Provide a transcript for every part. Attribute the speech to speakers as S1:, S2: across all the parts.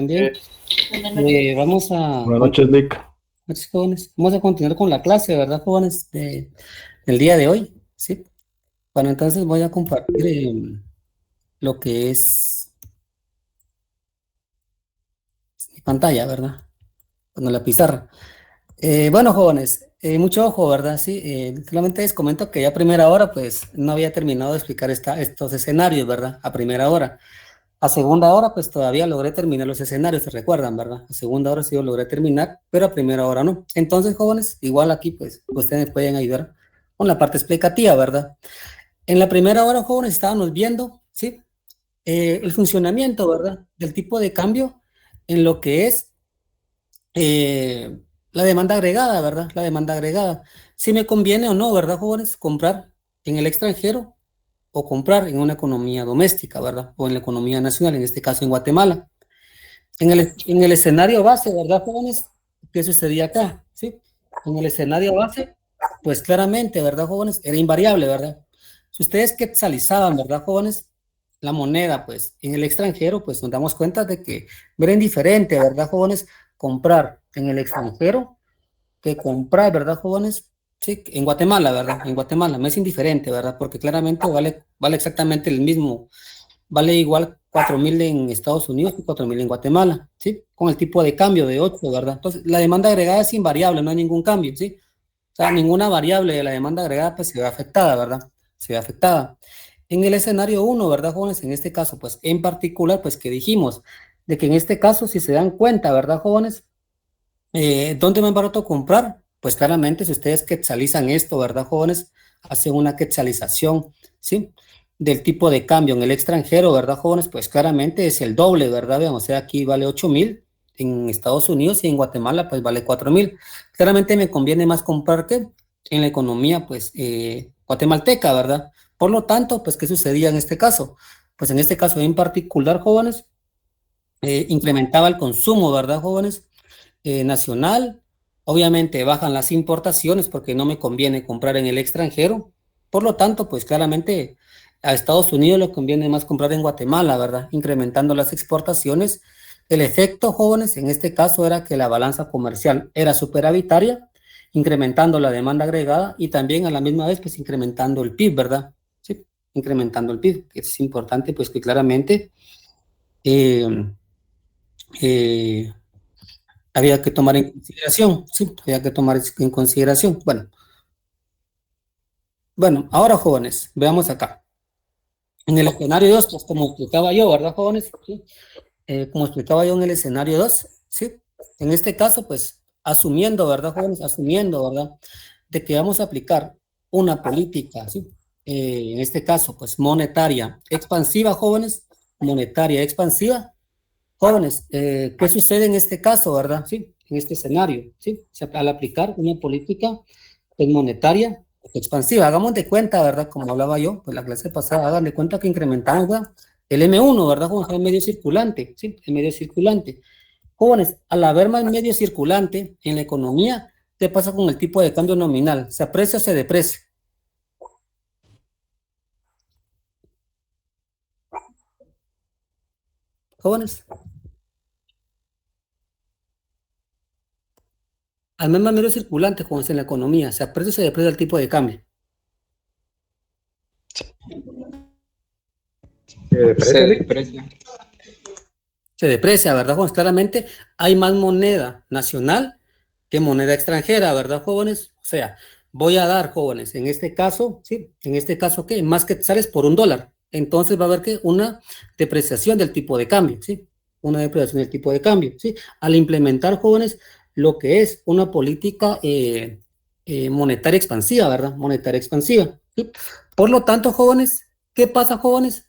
S1: Bien, vamos a
S2: Buenas noches, Nick.
S1: jóvenes, vamos a continuar con la clase, ¿verdad, jóvenes? Del día de hoy, ¿sí? Bueno, entonces voy a compartir lo que es mi pantalla, ¿verdad? Bueno, la pizarra. Bueno, jóvenes, mucho ojo, ¿verdad? Sí, solamente les comento que ya a primera hora, pues, no había terminado de explicar estos escenarios, ¿verdad? A primera hora. A segunda hora, pues todavía logré terminar los escenarios, se recuerdan, ¿verdad? A segunda hora sí lo logré terminar, pero a primera hora no. Entonces, jóvenes, igual aquí, pues, ustedes me pueden ayudar con la parte explicativa, ¿verdad? En la primera hora, jóvenes, estábamos viendo, ¿sí? El funcionamiento, ¿verdad? Del tipo de cambio en lo que es la demanda agregada, ¿verdad? La demanda agregada. Si me conviene o no, ¿verdad, jóvenes? Comprar en el extranjero o comprar en una economía doméstica, ¿verdad? O en la economía nacional, en este caso en Guatemala. En el escenario base, ¿verdad, jóvenes? ¿Qué sucedía acá? ¿Sí? En el escenario base, pues claramente, ¿verdad, jóvenes? Era invariable, ¿verdad? Si ustedes quetzalizaban, ¿verdad, jóvenes? La moneda, pues, en el extranjero, pues nos damos cuenta de que era indiferente, ¿verdad, jóvenes? Comprar en el extranjero que comprar, ¿verdad, jóvenes? Sí, en Guatemala, ¿verdad? En Guatemala, me es indiferente, ¿verdad? Porque claramente vale exactamente el mismo, vale igual 4.000 en Estados Unidos y 4.000 en Guatemala, ¿sí? Con el tipo de cambio de 8, ¿verdad? Entonces, la demanda agregada es invariable, no hay ningún cambio, ¿sí? O sea, ninguna variable de la demanda agregada pues se ve afectada, ¿verdad? Se ve afectada. En el escenario uno, ¿verdad, jóvenes? En este caso, pues en particular, pues que dijimos de que en este caso, si se dan cuenta, ¿verdad, jóvenes? ¿Dónde más barato comprar? Pues claramente, si ustedes quetzalizan esto, ¿verdad, jóvenes? Hacen una quetzalización, ¿sí? Del tipo de cambio en el extranjero, ¿verdad, jóvenes? Pues claramente es el doble, ¿verdad? Vean, o sea, aquí vale 8.000 en Estados Unidos y en Guatemala, pues vale 4.000. Claramente me conviene más comprar que en la economía, pues, guatemalteca, ¿verdad? Por lo tanto, pues, ¿qué sucedía en este caso? Pues en este caso en particular, jóvenes, incrementaba el consumo, ¿verdad, jóvenes? Nacional. Obviamente bajan las importaciones porque no me conviene comprar en el extranjero. Por lo tanto, pues claramente a Estados Unidos le conviene más comprar en Guatemala, ¿verdad? Incrementando las exportaciones. El efecto, jóvenes, en este caso era que la balanza comercial era superavitaria, incrementando la demanda agregada y también a la misma vez, pues incrementando el PIB, ¿verdad? Sí, incrementando el PIB, que es importante, pues que claramente eh, eh, había que tomar en consideración, sí, había que tomar en consideración. Bueno, ahora jóvenes, veamos acá. En el escenario 2 pues como explicaba yo, ¿verdad, jóvenes? Sí. Como explicaba yo en el escenario 2 sí. En este caso, pues, asumiendo, ¿verdad, jóvenes? Asumiendo, ¿verdad? De que vamos a aplicar una política, ¿sí? En este caso, pues, monetaria expansiva, jóvenes, monetaria expansiva. Jóvenes, ¿qué sucede en este caso, verdad? Sí, en este escenario, ¿sí? O sea, al aplicar una política pues, monetaria expansiva, hagamos de cuenta, ¿verdad? Como hablaba yo, pues la clase pasada, hagan de cuenta que incrementamos, ¿verdad? El M1, ¿verdad? Como el medio circulante, ¿sí? El medio circulante. Jóvenes, al haber más medio circulante en la economía, ¿qué pasa con el tipo de cambio nominal? ¿Se aprecia o se deprecia? Jóvenes, al más medio circulante, jóvenes, en la economía, ¿se aprecia o se deprecia el tipo de cambio?
S2: ¿Precio,
S3: Se
S2: Nick?
S3: deprecia.
S1: Se deprecia, ¿verdad, jóvenes? Claramente hay más moneda nacional que moneda extranjera, ¿verdad, jóvenes? O sea, voy a dar, jóvenes, en este caso, ¿sí? En este caso, ¿qué? Más quetzales por $1. Entonces va a haber que una depreciación del tipo de cambio, ¿sí? Una depreciación del tipo de cambio, ¿sí? Al implementar, jóvenes, lo que es una política monetaria expansiva, ¿verdad? Monetaria expansiva, ¿sí? Por lo tanto, jóvenes, ¿qué pasa, jóvenes?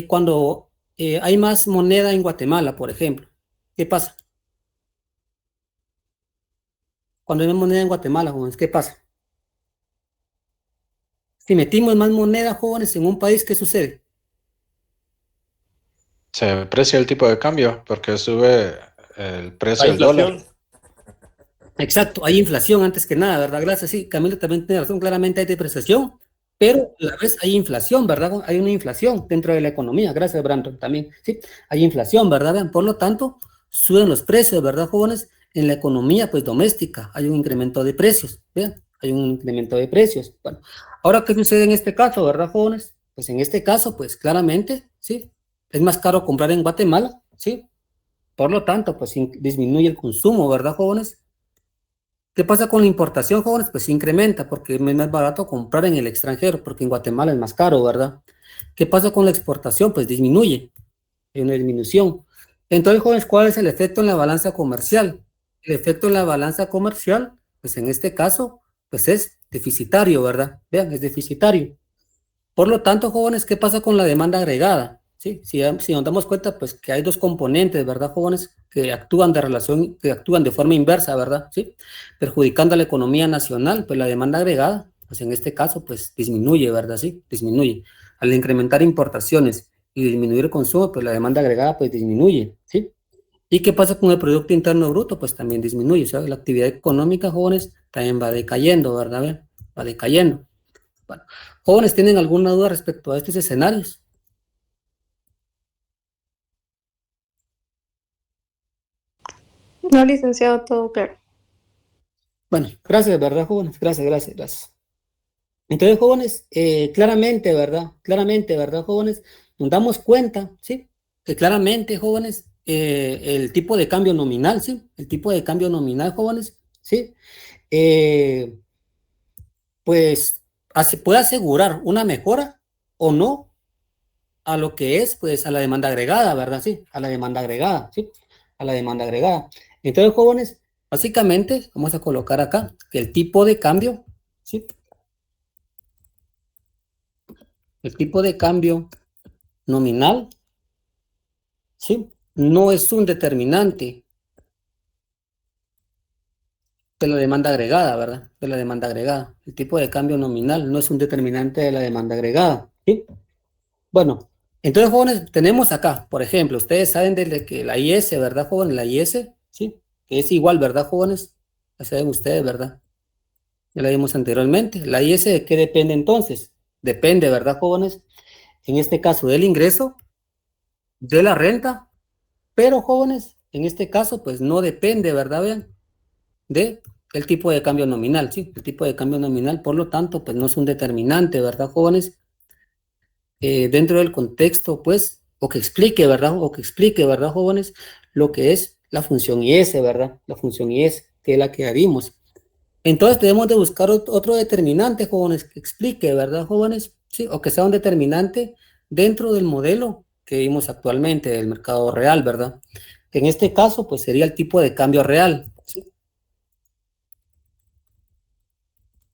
S1: Cuando hay más moneda en Guatemala, por ejemplo. ¿Qué pasa? Cuando hay más moneda en Guatemala, jóvenes, ¿qué pasa? Si metimos más moneda, jóvenes, en un país, ¿qué sucede?
S3: Se deprecia el tipo de cambio porque sube el precio
S2: La
S3: del dólar.
S2: inflación.
S1: Exacto, hay inflación antes que nada, ¿verdad? Gracias, sí, Camilo también tiene razón, claramente hay depreciación, pero a la vez hay inflación, ¿verdad? Hay una inflación dentro de la economía, gracias, Brandon, también, ¿sí? Hay inflación, ¿verdad? Vean, por lo tanto, suben los precios, ¿verdad, jóvenes? En la economía, pues, doméstica, hay un incremento de precios, ¿vean? Hay un incremento de precios. Bueno, ahora, ¿qué sucede en este caso, verdad, jóvenes? Pues en este caso, pues, claramente, ¿sí? Es más caro comprar en Guatemala, ¿sí? Por lo tanto, pues, disminuye el consumo, ¿verdad, jóvenes? ¿Qué pasa con la importación, jóvenes? Pues se incrementa porque es más barato comprar en el extranjero, porque en Guatemala es más caro, ¿verdad? ¿Qué pasa con la exportación? Pues disminuye, hay una disminución. Entonces, jóvenes, ¿cuál es el efecto en la balanza comercial? El efecto en la balanza comercial, pues en este caso, pues es deficitario, ¿verdad? Vean, es deficitario. Por lo tanto, jóvenes, ¿qué pasa con la demanda agregada? ¿Sí? Si nos damos cuenta, pues que hay dos componentes, ¿verdad, jóvenes? Que actúan de forma inversa, ¿verdad? ¿Sí? Perjudicando a la economía nacional, pues la demanda agregada, pues en este caso, pues disminuye, ¿verdad? Sí, disminuye. Al incrementar importaciones y disminuir el consumo, pues la demanda agregada, pues disminuye, ¿sí? ¿Y qué pasa con el Producto Interno Bruto? Pues también disminuye, o sea, la actividad económica, jóvenes, también va decayendo, ¿verdad? Va decayendo. Bueno, jóvenes, ¿tienen alguna duda respecto a estos escenarios?
S2: No, licenciado, todo claro.
S1: Bueno, gracias, ¿verdad, jóvenes? Gracias, gracias, gracias. Entonces, jóvenes, claramente, ¿verdad, jóvenes? Nos damos cuenta, ¿sí? Que claramente, jóvenes, el tipo de cambio nominal, ¿sí? El tipo de cambio nominal, jóvenes, ¿sí? Eh, pues puede asegurar una mejora o no a lo que es, pues, a la demanda agregada, ¿verdad? Sí, a la demanda agregada, ¿sí? A la demanda agregada. Entonces, jóvenes, básicamente, vamos a colocar acá que el tipo de cambio, ¿sí? El tipo de cambio nominal, ¿sí? No es un determinante de la demanda agregada, ¿verdad? De la demanda agregada. El tipo de cambio nominal no es un determinante de la demanda agregada, ¿sí? Bueno, entonces, jóvenes, tenemos acá, por ejemplo, ustedes saben desde que la IS, ¿verdad, jóvenes? La IS, ¿sí? Que es igual, ¿verdad, jóvenes? Ya saben ustedes, ¿verdad? Ya la vimos anteriormente. ¿La IS de qué depende entonces? Depende, ¿verdad, jóvenes? En este caso, del ingreso, de la renta, pero, jóvenes, en este caso, pues no depende, ¿verdad? Vean, de el tipo de cambio nominal, ¿sí? El tipo de cambio nominal, por lo tanto, pues no es un determinante, ¿verdad, jóvenes? Dentro del contexto, pues, o que explique, ¿verdad, jóvenes? Lo que es la función IS, ¿verdad? La función IS, que es la que vimos. Entonces debemos de buscar otro determinante, jóvenes, que explique, ¿verdad, jóvenes? Sí, o que sea un determinante dentro del modelo que vimos actualmente del mercado real, ¿verdad? Que en este caso, pues, sería el tipo de cambio real, ¿sí?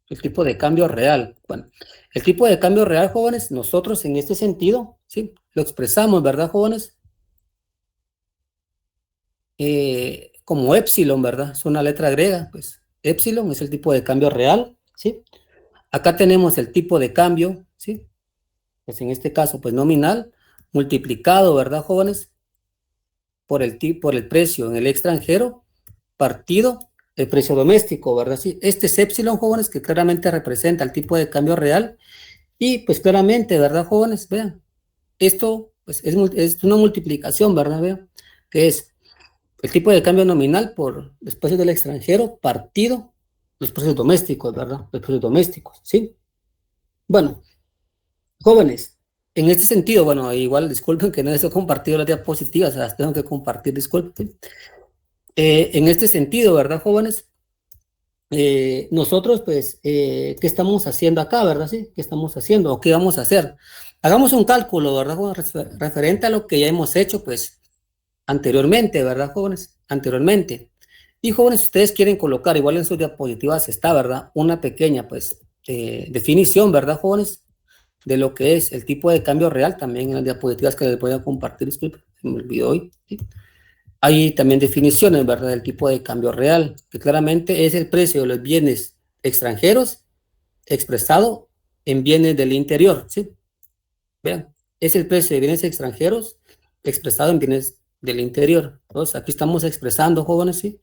S1: El tipo de cambio real. Bueno, el tipo de cambio real, jóvenes, nosotros en este sentido, ¿sí? Lo expresamos, ¿verdad, jóvenes? Como epsilon, ¿verdad? Es una letra griega, pues epsilon es el tipo de cambio real, ¿sí? Acá tenemos el tipo de cambio, ¿sí? Pues en este caso, pues nominal, multiplicado, ¿verdad, jóvenes? Por el precio en el extranjero, partido el precio doméstico, ¿verdad? Sí, este es epsilon, jóvenes, que claramente representa el tipo de cambio real. Y pues claramente, ¿verdad, jóvenes? Vean, esto pues es una multiplicación, ¿verdad? Vean, que es el tipo de cambio nominal por los precios del extranjero partido los precios domésticos, ¿verdad? Los precios domésticos, ¿sí? Bueno, jóvenes, en este sentido, bueno, igual disculpen que no he compartido las diapositivas, las tengo que compartir, disculpen. En este sentido, ¿verdad, jóvenes? Nosotros, pues, ¿qué estamos haciendo acá, verdad? Sí, ¿qué estamos haciendo o qué vamos a hacer? Hagamos un cálculo, ¿verdad, jóvenes? Referente a lo que ya hemos hecho, pues, anteriormente, ¿verdad, jóvenes? Anteriormente. Y jóvenes, si ustedes quieren colocar, igual en sus diapositivas está, ¿verdad? Una pequeña, pues, definición, ¿verdad, jóvenes? De lo que es el tipo de cambio real, también en las diapositivas que les voy a compartir, disculpen, se me olvidó hoy, ¿sí? Hay también definiciones, ¿verdad? Del tipo de cambio real, que claramente es el precio de los bienes extranjeros expresado en bienes del interior, ¿sí? Vean, es el precio de bienes extranjeros expresado en bienes del interior. Entonces, aquí estamos expresando, jóvenes, ¿sí?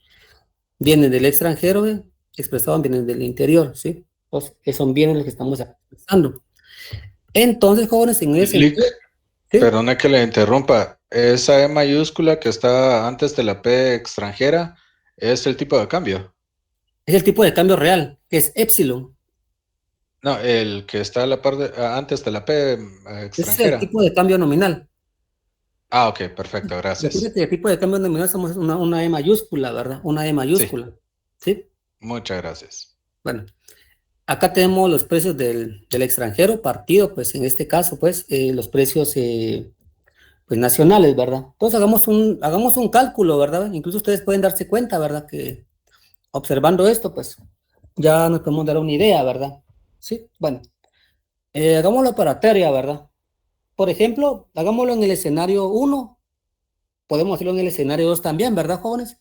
S1: Bienes del extranjero, expresado en bienes del interior, ¿sí? Entonces, son bienes los que estamos expresando. Entonces, jóvenes, en ese
S3: Lick,
S1: sentido, ¿sí?
S3: perdone que le interrumpa. Esa E mayúscula que está antes de la P extranjera es el tipo de cambio.
S1: Es el tipo de cambio real, que es epsilon.
S3: No, el que está a la antes de la P
S1: Ese es el
S3: extranjera.
S1: tipo de cambio nominal.
S3: Ah, ok, perfecto,
S1: Recuerda
S3: gracias.
S1: que el tipo de cambio nominal somos una E mayúscula, ¿verdad? Una E
S3: Sí,
S1: mayúscula, ¿sí?
S3: muchas gracias.
S1: Bueno, acá tenemos los precios del extranjero partido, pues en este caso, pues los precios pues, nacionales, ¿verdad? Entonces hagamos un cálculo, ¿verdad? Incluso ustedes pueden darse cuenta, ¿verdad? Que observando esto, pues ya nos podemos dar una idea, ¿verdad? Sí, bueno, hagámoslo para Teria, ¿verdad? Por ejemplo, hagámoslo en el escenario uno, podemos hacerlo en el escenario 2 también, ¿verdad, jóvenes?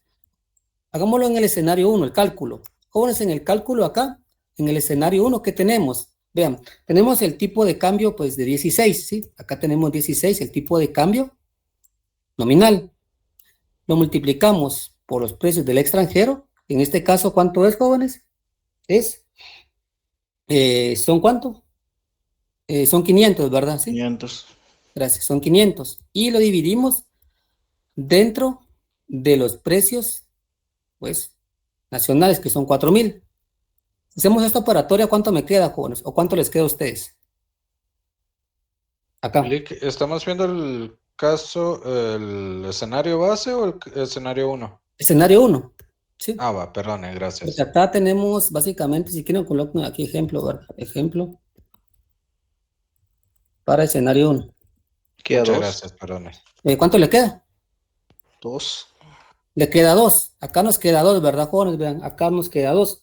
S1: Hagámoslo en el escenario uno, el cálculo. Jóvenes, en el cálculo acá, en el escenario uno, ¿qué tenemos? Vean, tenemos el tipo de cambio, pues, de 16, ¿sí? Acá tenemos 16, el tipo de cambio nominal. Lo multiplicamos por los precios del extranjero. En este caso, ¿cuánto es, jóvenes? ¿Son cuánto? Son 500, ¿verdad? Sí,
S2: 500.
S1: gracias, son 500. Y lo dividimos dentro de los precios, pues, nacionales, que son 4,000. Si hacemos esta operatoria, ¿cuánto me queda, jóvenes? ¿O cuánto les queda a ustedes? Acá.
S3: Lick, ¿estamos viendo el caso, el escenario base o el escenario uno?
S1: Escenario uno, ¿sí?
S3: Ah, va, perdone,
S1: Porque
S3: gracias.
S1: acá tenemos, básicamente, si quieren, coloco aquí ejemplo, ¿verdad? Ejemplo para escenario uno.
S2: Queda
S3: Muchas
S2: 2.
S3: gracias, perdone.
S1: ¿Cuánto le queda?
S2: 2.
S1: Le queda 2. Acá nos queda 2, ¿verdad, jóvenes? Vean, acá nos queda 2.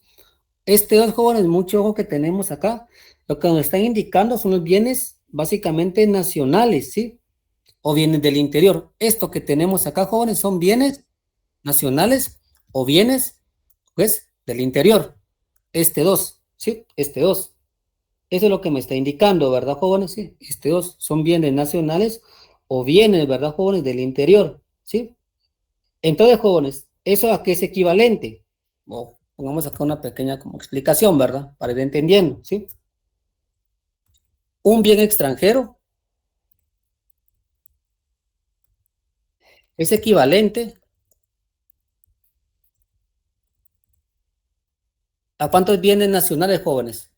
S1: Este 2, jóvenes, mucho ojo que tenemos acá. Lo que nos están indicando son los bienes básicamente nacionales, ¿sí? O bienes del interior. Esto que tenemos acá, jóvenes, son bienes nacionales o bienes, pues, del interior. Este 2, ¿sí? Este 2. Eso es lo que me está indicando, ¿verdad, jóvenes? Sí, este 2 son bienes nacionales o bienes, ¿verdad, jóvenes? Del interior, ¿sí? Entonces, jóvenes, ¿eso a qué es equivalente? O pongamos acá una pequeña como explicación, ¿verdad? Para ir entendiendo, ¿sí? Un bien extranjero es equivalente ¿a cuántos bienes nacionales, jóvenes?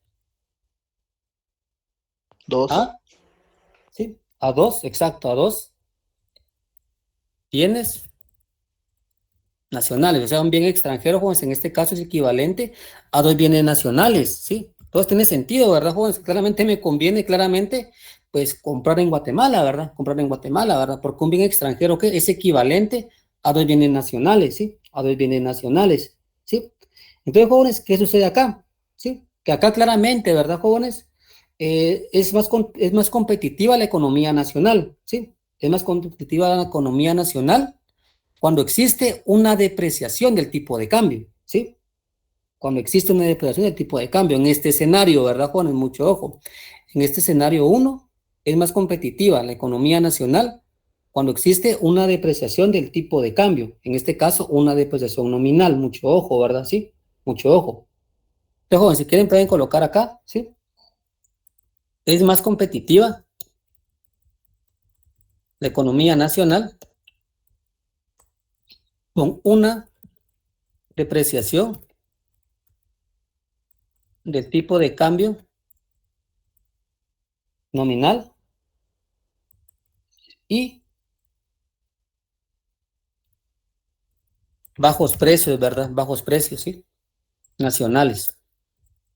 S2: 2.
S1: ¿A? ¿Sí? A 2, exacto, a 2 bienes nacionales. O sea, un bien extranjero, jóvenes, en este caso es equivalente a 2 bienes nacionales, ¿sí? Todo tiene sentido, ¿verdad, jóvenes? Claramente me conviene, claramente, pues comprar en Guatemala, ¿verdad? Comprar en Guatemala, ¿verdad? Porque un bien extranjero que es equivalente a 2 bienes nacionales, ¿sí? A 2 bienes nacionales, ¿sí? Entonces, jóvenes, ¿qué sucede acá? ¿Sí? Que acá claramente, ¿verdad, jóvenes? Es más competitiva la economía nacional, ¿sí? Es más competitiva la economía nacional cuando existe una depreciación del tipo de cambio, ¿sí? Cuando existe una depreciación del tipo de cambio. En este escenario, ¿verdad, Juan? Mucho ojo. En este escenario uno es más competitiva la economía nacional cuando existe una depreciación del tipo de cambio. En este caso, una depreciación nominal. Mucho ojo, ¿verdad? Sí, mucho ojo. Entonces, joven, si quieren pueden colocar acá, ¿sí? Es más competitiva la economía nacional con una depreciación del tipo de cambio nominal y bajos precios, ¿verdad? Bajos precios, ¿sí? Nacionales.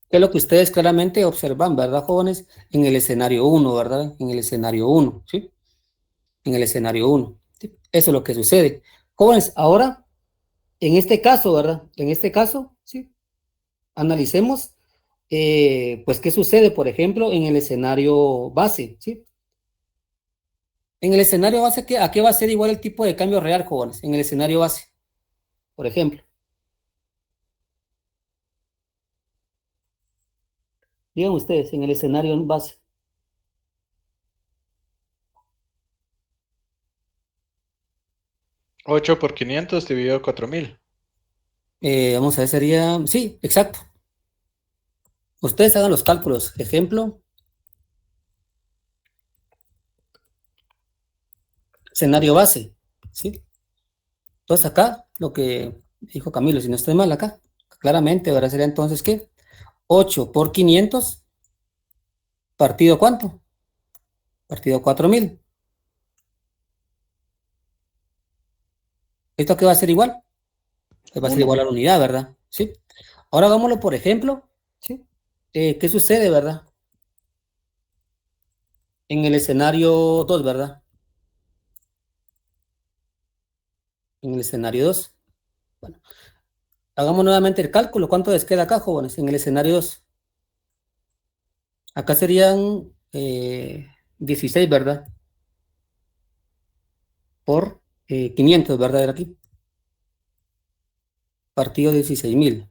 S1: Que es lo que ustedes claramente observan, ¿verdad, jóvenes? En el escenario uno, ¿verdad? En el escenario uno, ¿sí? En el escenario uno, ¿sí? Eso es lo que sucede. Jóvenes, ahora, en este caso, ¿verdad? En este caso, ¿sí? Analicemos, pues, qué sucede, por ejemplo, en el escenario base, ¿sí? En el escenario base, ¿a qué va a ser igual el tipo de cambio real, jóvenes? En el escenario base, por ejemplo. Digan ustedes, en el escenario base.
S3: 8 por 500 dividido 4000.
S1: Vamos a ver, sería, sí, exacto. Ustedes hagan los cálculos. Ejemplo, escenario base, ¿sí? Entonces acá, lo que dijo Camilo, si no estoy mal acá, claramente, ¿verdad? Sería entonces, ¿qué? 8 por 500, ¿partido cuánto? Partido 4000. ¿Esto qué va a ser igual? Pues va a ser igual a la unidad, ¿verdad? ¿Sí? Ahora hagámoslo por ejemplo, ¿sí? ¿Qué sucede, verdad? En el escenario 2, ¿verdad? En el escenario 2. Bueno, hagamos nuevamente el cálculo. ¿Cuánto les queda acá, jóvenes? En el escenario 2. Acá serían 16, ¿verdad? Por 500, ¿verdad? Era aquí. Partido 16.000.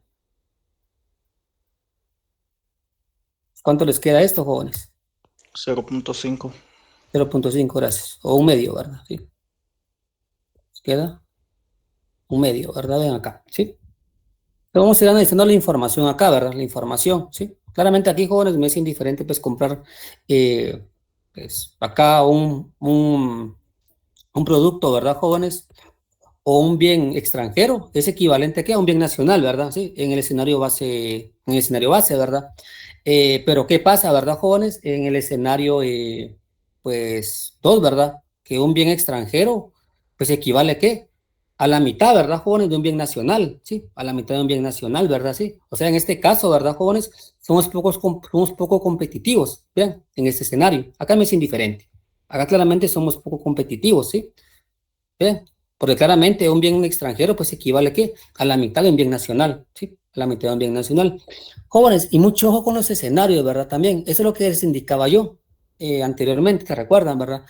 S1: ¿Cuánto les queda esto, jóvenes?
S2: 0.5.
S1: 0.5, gracias. O un medio, ¿verdad? Sí. Les queda un medio, ¿verdad? Ven acá, ¿sí? Pero vamos a ir analizando la información acá, ¿verdad? La información, ¿sí? Claramente aquí, jóvenes, me es indiferente, pues, comprar, pues, acá un producto, ¿verdad, jóvenes? O un bien extranjero, es equivalente ¿qué? A un bien nacional, ¿verdad? Sí, en el escenario base, ¿verdad? Pero ¿qué pasa, verdad, jóvenes? En el escenario, pues, 2, ¿verdad? Que un bien extranjero, pues equivale ¿qué? A la mitad, ¿verdad, jóvenes? De un bien nacional, ¿sí? A la mitad de un bien nacional, ¿verdad? Sí. O sea, en este caso, ¿verdad, jóvenes? Somos poco competitivos, ¿vean? En este escenario. Acá me es indiferente. Acá claramente somos poco competitivos, ¿sí? ¿Ve? Porque claramente un bien extranjero pues equivale ¿qué? A la mitad de un bien nacional, ¿sí? A la mitad de un bien nacional. Jóvenes, y mucho ojo con los escenarios, ¿verdad? También, eso es lo que les indicaba yo anteriormente, ¿te recuerdan, verdad?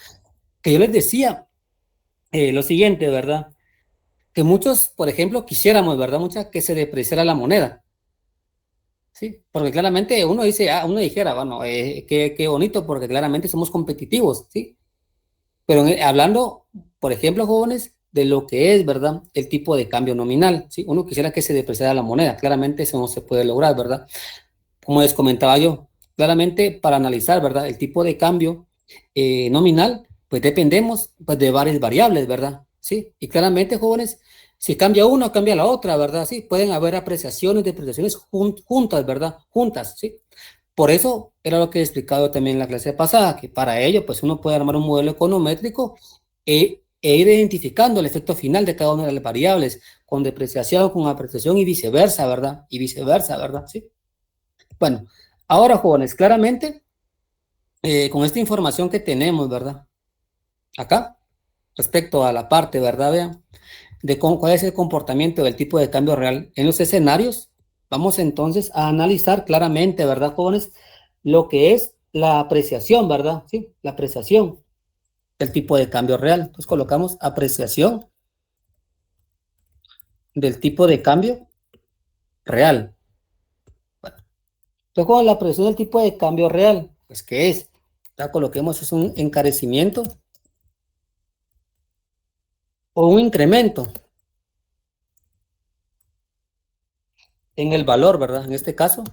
S1: Que yo les decía lo siguiente, ¿verdad? Que muchos, por ejemplo, quisiéramos, ¿verdad? Muchas que se depreciara la moneda, ¿sí? Porque claramente uno dice, uno dijera, bueno, qué bonito, porque claramente somos competitivos, ¿sí? Pero hablando, por ejemplo, jóvenes, de lo que es, ¿verdad? El tipo de cambio nominal, ¿sí? Uno quisiera que se depreciara la moneda, claramente eso no se puede lograr, ¿verdad? Como les comentaba yo, claramente para analizar, ¿verdad? El tipo de cambio nominal, pues dependemos pues, de varias variables, ¿verdad? Sí, y claramente, jóvenes, si cambia una, cambia la otra, ¿verdad? Sí, pueden haber apreciaciones, depreciaciones juntas, ¿verdad? Juntas, ¿sí? Por eso era lo que he explicado también en la clase pasada, que para ello, pues uno puede armar un modelo econométrico e ir identificando el efecto final de cada una de las variables, con depreciación, con apreciación y viceversa, ¿verdad? Y viceversa, ¿verdad? Sí. Bueno, ahora, jóvenes, claramente, con esta información que tenemos, ¿verdad? Acá, respecto a la parte, ¿verdad? Vean, de cuál es el comportamiento del tipo de cambio real en los escenarios, vamos entonces a analizar claramente, ¿verdad, jóvenes? Lo que es la apreciación, ¿verdad? Sí, la apreciación del tipo de cambio real. Entonces colocamos apreciación del tipo de cambio real. Bueno, entonces con la apreciación del tipo de cambio real, pues ¿qué es? Ya coloquemos es un encarecimiento o un incremento en el valor, ¿verdad? En este caso,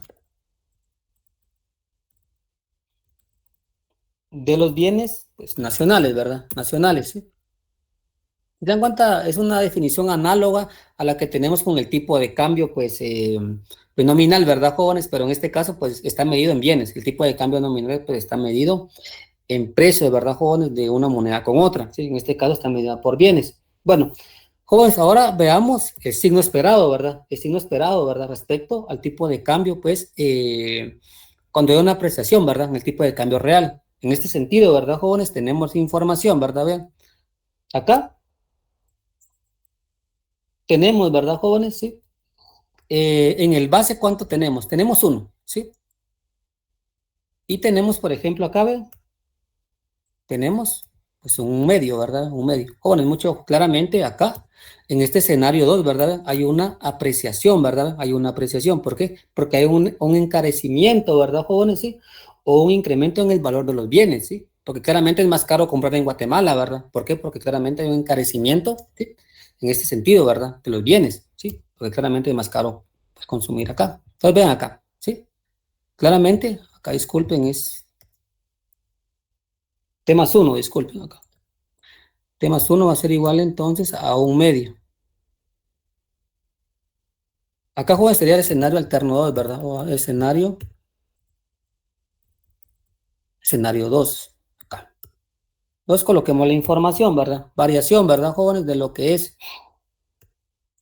S1: de los bienes pues, nacionales, ¿verdad? Nacionales, ¿sí? ¿Se dan cuenta? Es una definición análoga a la que tenemos con el tipo de cambio, pues nominal, ¿verdad, jóvenes? Pero en este caso, pues está medido en bienes. El tipo de cambio nominal, pues está medido en precio, ¿verdad, jóvenes? De una moneda con otra, ¿sí? En este caso está medida por bienes. Bueno, jóvenes, ahora veamos el signo esperado, ¿verdad? El signo esperado, ¿verdad? Respecto al tipo de cambio, pues, cuando hay una apreciación, ¿verdad? En el tipo de cambio real. En este sentido, ¿verdad, jóvenes? Tenemos información, ¿verdad? Vean, acá tenemos, ¿verdad, jóvenes? Sí. En el base, ¿cuánto tenemos? Tenemos uno, ¿sí? Y tenemos, por ejemplo, acá, ¿ven? Tenemos, pues, un medio, ¿verdad? Un medio. Jóvenes, mucho claramente acá, en este escenario 2, ¿verdad? Hay una apreciación, ¿verdad? Hay una apreciación. ¿Por qué? Porque hay un encarecimiento, ¿verdad, jóvenes? Sí. O un incremento en el valor de los bienes, ¿sí? Porque claramente es más caro comprar en Guatemala, ¿verdad? ¿Por qué? Porque claramente hay un encarecimiento, ¿sí? En este sentido, ¿verdad? De los bienes, ¿sí? Porque claramente es más caro pues, consumir acá. Entonces vean acá, ¿sí? Claramente, acá disculpen, es temas 1, disculpen acá. T más 1 va a ser igual entonces a 1/2. Acá, jóvenes, sería el escenario alterno 2, ¿verdad? O escenario 2. Acá. Entonces coloquemos la información, ¿verdad? Variación, ¿verdad, jóvenes? De lo que es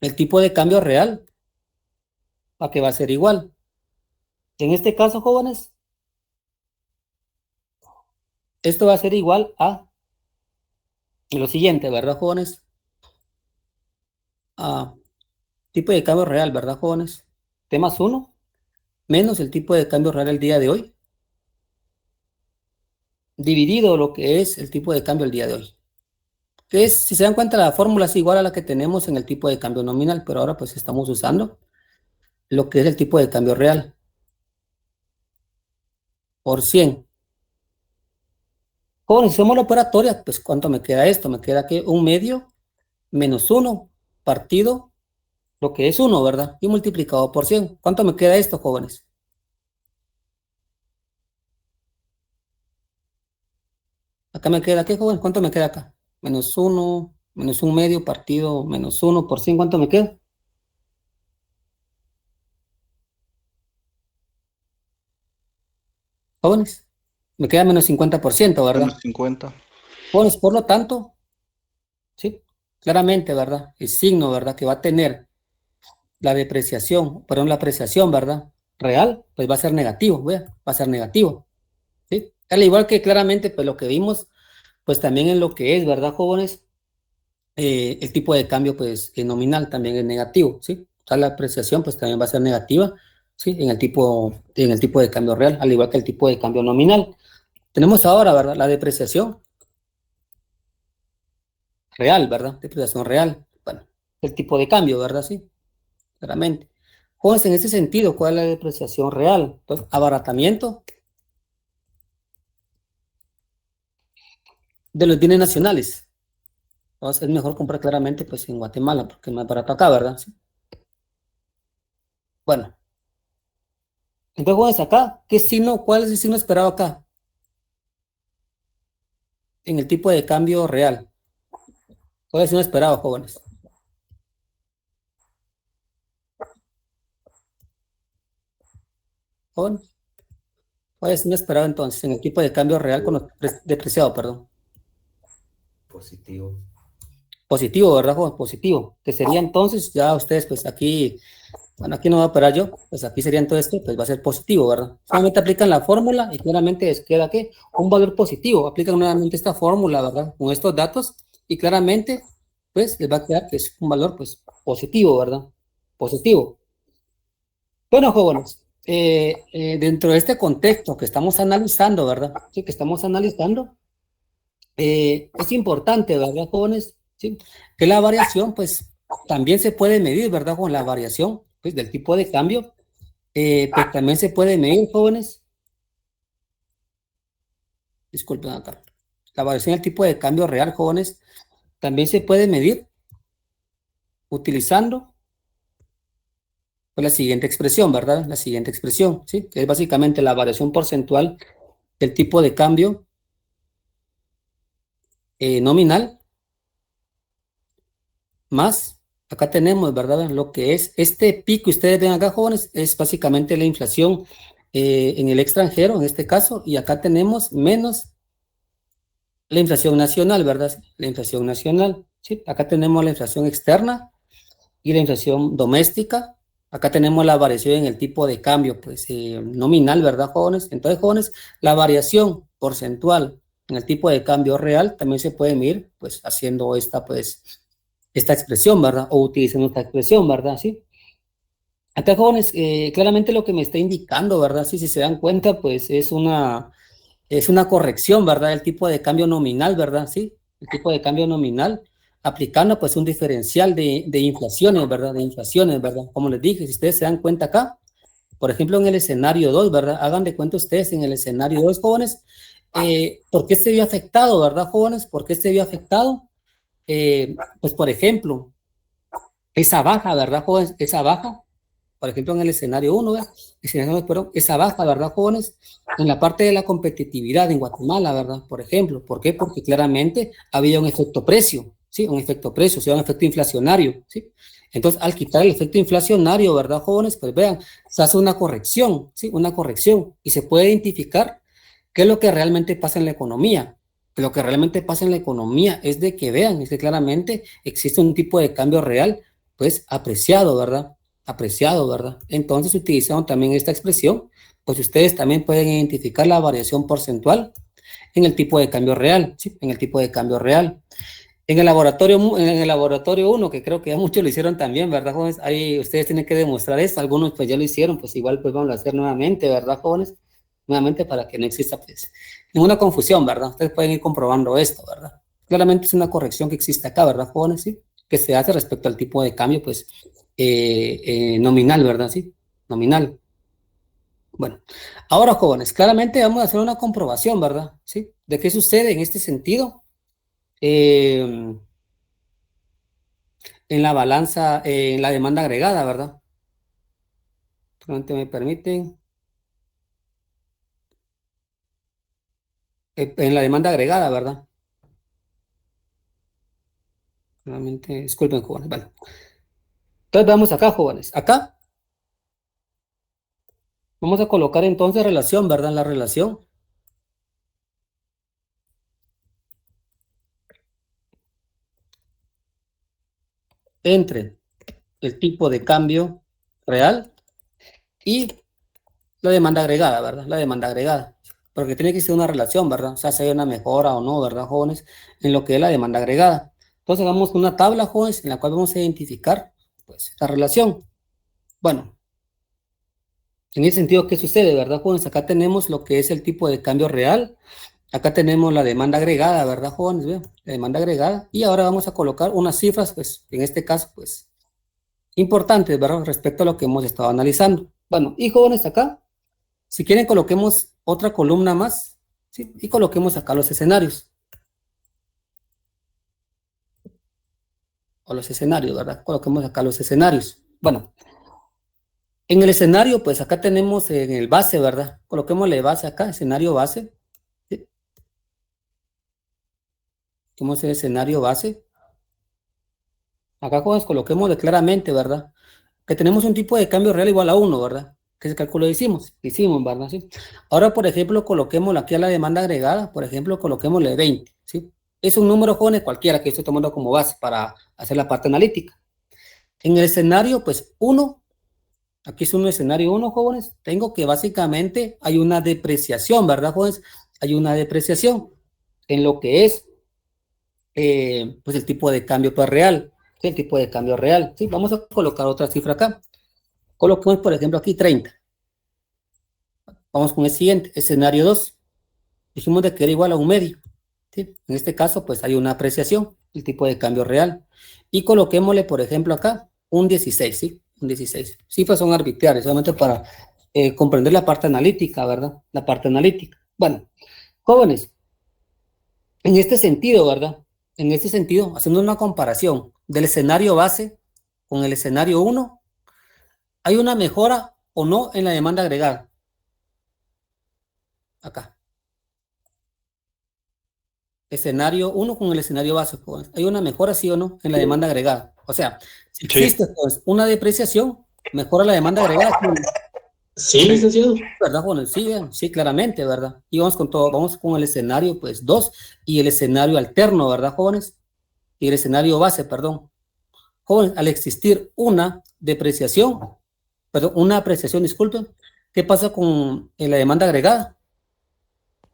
S1: el tipo de cambio real, ¿a qué va a ser igual? En este caso, jóvenes, esto va a ser igual a lo siguiente, ¿verdad, jóvenes? A tipo de cambio real, ¿verdad, jóvenes? T más 1 menos el tipo de cambio real el día de hoy, dividido lo que es el tipo de cambio el día de hoy. Si se dan cuenta, la fórmula es igual a la que tenemos en el tipo de cambio nominal, pero ahora pues estamos usando lo que es el tipo de cambio real por 100. Jóvenes, si hacemos la operatoria, pues ¿cuánto me queda esto? Me queda que 1/2 menos 1 partido lo que es 1, ¿verdad? Y multiplicado por 100. ¿Cuánto me queda esto, jóvenes? Acá me queda, ¿qué, jóvenes? ¿Cuánto me queda acá? Menos 1, menos 1/2 partido menos 1 por 100. ¿Cuánto me queda? Jóvenes, me queda menos 50%, ¿verdad?
S2: Menos 50.
S1: Jóvenes, por lo tanto, sí, claramente, ¿verdad? El signo, ¿verdad? Que va a tener la depreciación, perdón, la apreciación, ¿verdad? Real, pues va a ser negativo, ¿verdad? Va a ser negativo, ¿sí? Al igual que claramente, pues lo que vimos, pues también en lo que es, ¿verdad, jóvenes? El tipo de cambio, pues, nominal también es negativo, ¿sí? O sea, la apreciación, pues, también va a ser negativa, ¿sí? En el tipo de cambio real, al igual que el tipo de cambio nominal. Tenemos ahora, ¿verdad? La depreciación real, ¿verdad? Depreciación real. Bueno, el tipo de cambio, ¿verdad? Sí, claramente. Jóvenes, en ese sentido, ¿cuál es la depreciación real? Entonces, abaratamiento de los bienes nacionales. Entonces, es mejor comprar claramente, pues, en Guatemala, porque es más barato acá, ¿verdad? Sí. Bueno, entonces, jóvenes, acá, ¿cuál es el signo esperado acá? En el tipo de cambio real. ¿Cuál es el signo esperado, jóvenes? Jóvenes, ¿cuál es el signo esperado entonces? En el tipo de cambio real con los depreciado, perdón.
S4: Positivo.
S1: Positivo, ¿verdad, jóvenes? Positivo. Que sería entonces, ya ustedes, pues, aquí. Bueno, aquí no va a operar yo, pues aquí sería entonces esto, pues va a ser positivo, ¿verdad? Solamente aplican la fórmula y claramente les queda que un valor positivo. Aplican nuevamente esta fórmula, ¿verdad? Con estos datos y claramente, pues les va a quedar que es un valor, pues, positivo, ¿verdad? Positivo. Bueno, jóvenes, dentro de este contexto que estamos analizando, ¿verdad? Sí, que estamos analizando, es importante, ¿verdad, jóvenes? Sí, que la variación, pues, también se puede medir, ¿verdad? Con la variación, pues, del tipo de cambio. Pues también se puede medir, jóvenes. Disculpen acá. La variación del tipo de cambio real, jóvenes, también se puede medir utilizando pues, la siguiente expresión, ¿verdad? La siguiente expresión, ¿sí? Que es básicamente la variación porcentual del tipo de cambio nominal más, acá tenemos, ¿verdad? Lo que es este pico, ustedes ven acá, jóvenes, es básicamente la inflación en el extranjero, en este caso, y acá tenemos menos la inflación nacional, ¿verdad? La inflación nacional, ¿sí? Acá tenemos la inflación externa y la inflación doméstica. Acá tenemos la variación en el tipo de cambio, pues, nominal, ¿verdad, jóvenes? Entonces, jóvenes, la variación porcentual en el tipo de cambio real también se puede medir, pues, haciendo esta expresión, ¿verdad? O utilizando esta expresión, ¿verdad? Sí. Acá, jóvenes, claramente lo que me está indicando, ¿verdad? Sí, si se dan cuenta, pues, es una corrección, ¿verdad? El tipo de cambio nominal, ¿verdad? Sí, el tipo de cambio nominal, aplicando pues un diferencial de inflaciones, ¿verdad? De inflaciones, ¿verdad? Como les dije, si ustedes se dan cuenta acá, por ejemplo, en el escenario 2, ¿verdad? Hagan de cuenta ustedes en el escenario 2, jóvenes, ¿por qué se vio afectado, verdad, jóvenes? ¿Por qué se vio afectado? Pues, por ejemplo, esa baja, ¿verdad, jóvenes? Esa baja, por ejemplo, en el escenario 1, esa baja, ¿verdad, jóvenes? En la parte de la competitividad en Guatemala, ¿verdad? Por ejemplo, ¿por qué? Porque claramente había un efecto precio, ¿sí? Un efecto precio, o sea, un efecto inflacionario, ¿sí? Entonces, al quitar el efecto inflacionario, ¿verdad, jóvenes? Pues vean, se hace una corrección, ¿sí? Una corrección, y se puede identificar qué es lo que realmente pasa en la economía. Lo que realmente pasa en la economía es de que vean, es que claramente existe un tipo de cambio real, pues apreciado, ¿verdad? Apreciado, ¿verdad? Entonces, utilizando también esta expresión, pues ustedes también pueden identificar la variación porcentual en el tipo de cambio real, ¿sí? En el tipo de cambio real. En el laboratorio 1, que creo que ya muchos lo hicieron también, ¿verdad, jóvenes? Ahí ustedes tienen que demostrar esto, algunos pues ya lo hicieron, pues igual pues vamos a hacer nuevamente, ¿verdad, jóvenes? Nuevamente para que no exista pues ninguna confusión, ¿verdad? Ustedes pueden ir comprobando esto, ¿verdad? Claramente es una corrección que existe acá, ¿verdad, jóvenes? Sí, que se hace respecto al tipo de cambio, pues, nominal, ¿verdad? Sí, nominal. Bueno, ahora, jóvenes, claramente vamos a hacer una comprobación, ¿verdad? ¿Sí? ¿De qué sucede en este sentido? En la balanza, en la demanda agregada, ¿verdad? Solamente me permiten. En la demanda agregada, ¿verdad? Solamente, disculpen, jóvenes. Vale. Entonces vamos acá, jóvenes. Acá vamos a colocar entonces relación, ¿verdad? La relación entre el tipo de cambio real y la demanda agregada, ¿verdad? La demanda agregada. Porque tiene que ser una relación, ¿verdad? O sea, si hay una mejora o no, ¿verdad, jóvenes? En lo que es la demanda agregada. Entonces vamos con una tabla, jóvenes, en la cual vamos a identificar, pues, esta relación. Bueno, en ese sentido, ¿qué sucede, verdad, jóvenes? Acá tenemos lo que es el tipo de cambio real. Acá tenemos la demanda agregada, ¿verdad, jóvenes? Vean, la demanda agregada. Y ahora vamos a colocar unas cifras, pues, en este caso, pues, importantes, ¿verdad? Respecto a lo que hemos estado analizando. Bueno, y jóvenes, acá, si quieren, coloquemos otra columna más, ¿sí? Y coloquemos acá los escenarios. O los escenarios, ¿verdad? Coloquemos acá los escenarios. Bueno, en el escenario, pues acá tenemos en el base, ¿verdad? Coloquémosle base acá, escenario base. ¿Sí? Coloquemos el escenario base. Acá, jóvenes, coloquémosle claramente, ¿verdad? Que tenemos un tipo de cambio real igual a 1, ¿verdad? Que ese cálculo hicimos, ¿verdad? ¿Sí? Ahora, por ejemplo, coloquémosle aquí a la demanda agregada, por ejemplo, coloquémosle 20, ¿sí? Es un número, jóvenes, cualquiera que estoy tomando como base para hacer la parte analítica. En el escenario, pues 1, aquí es un escenario 1, jóvenes, tengo que básicamente hay una depreciación, ¿verdad, jóvenes? Hay una depreciación en lo que es, pues el tipo de cambio pues, real, ¿sí? El tipo de cambio real, ¿sí? Vamos a colocar otra cifra acá. Coloquemos, por ejemplo, aquí 30. Vamos con el siguiente, escenario 2. Dijimos de que era igual a un medio, ¿sí? En este caso, pues hay una apreciación, el tipo de cambio real. Y coloquémosle, por ejemplo, acá un 16, ¿sí? Un 16. Cifras son arbitrarias, solamente para comprender la parte analítica, ¿verdad? La parte analítica. Bueno, jóvenes, en este sentido, ¿verdad? En este sentido, haciendo una comparación del escenario base con el escenario 1, ¿hay una mejora o no en la demanda agregada? Acá. Escenario 1 con el escenario básico. ¿Hay una mejora, sí o no, en la demanda agregada? O sea, si
S2: Sí.
S1: existe pues, una depreciación, mejora la demanda agregada.
S4: Sí, licenciado.
S1: ¿Verdad, Juan? Sí, sí, claramente, ¿verdad? Y vamos con todo, vamos con el escenario, pues, 2 y el escenario alterno, ¿verdad, jóvenes? Y el escenario base, perdón. Jóvenes, al existir una depreciación, perdón, una apreciación, disculpen, ¿qué pasa con la demanda agregada?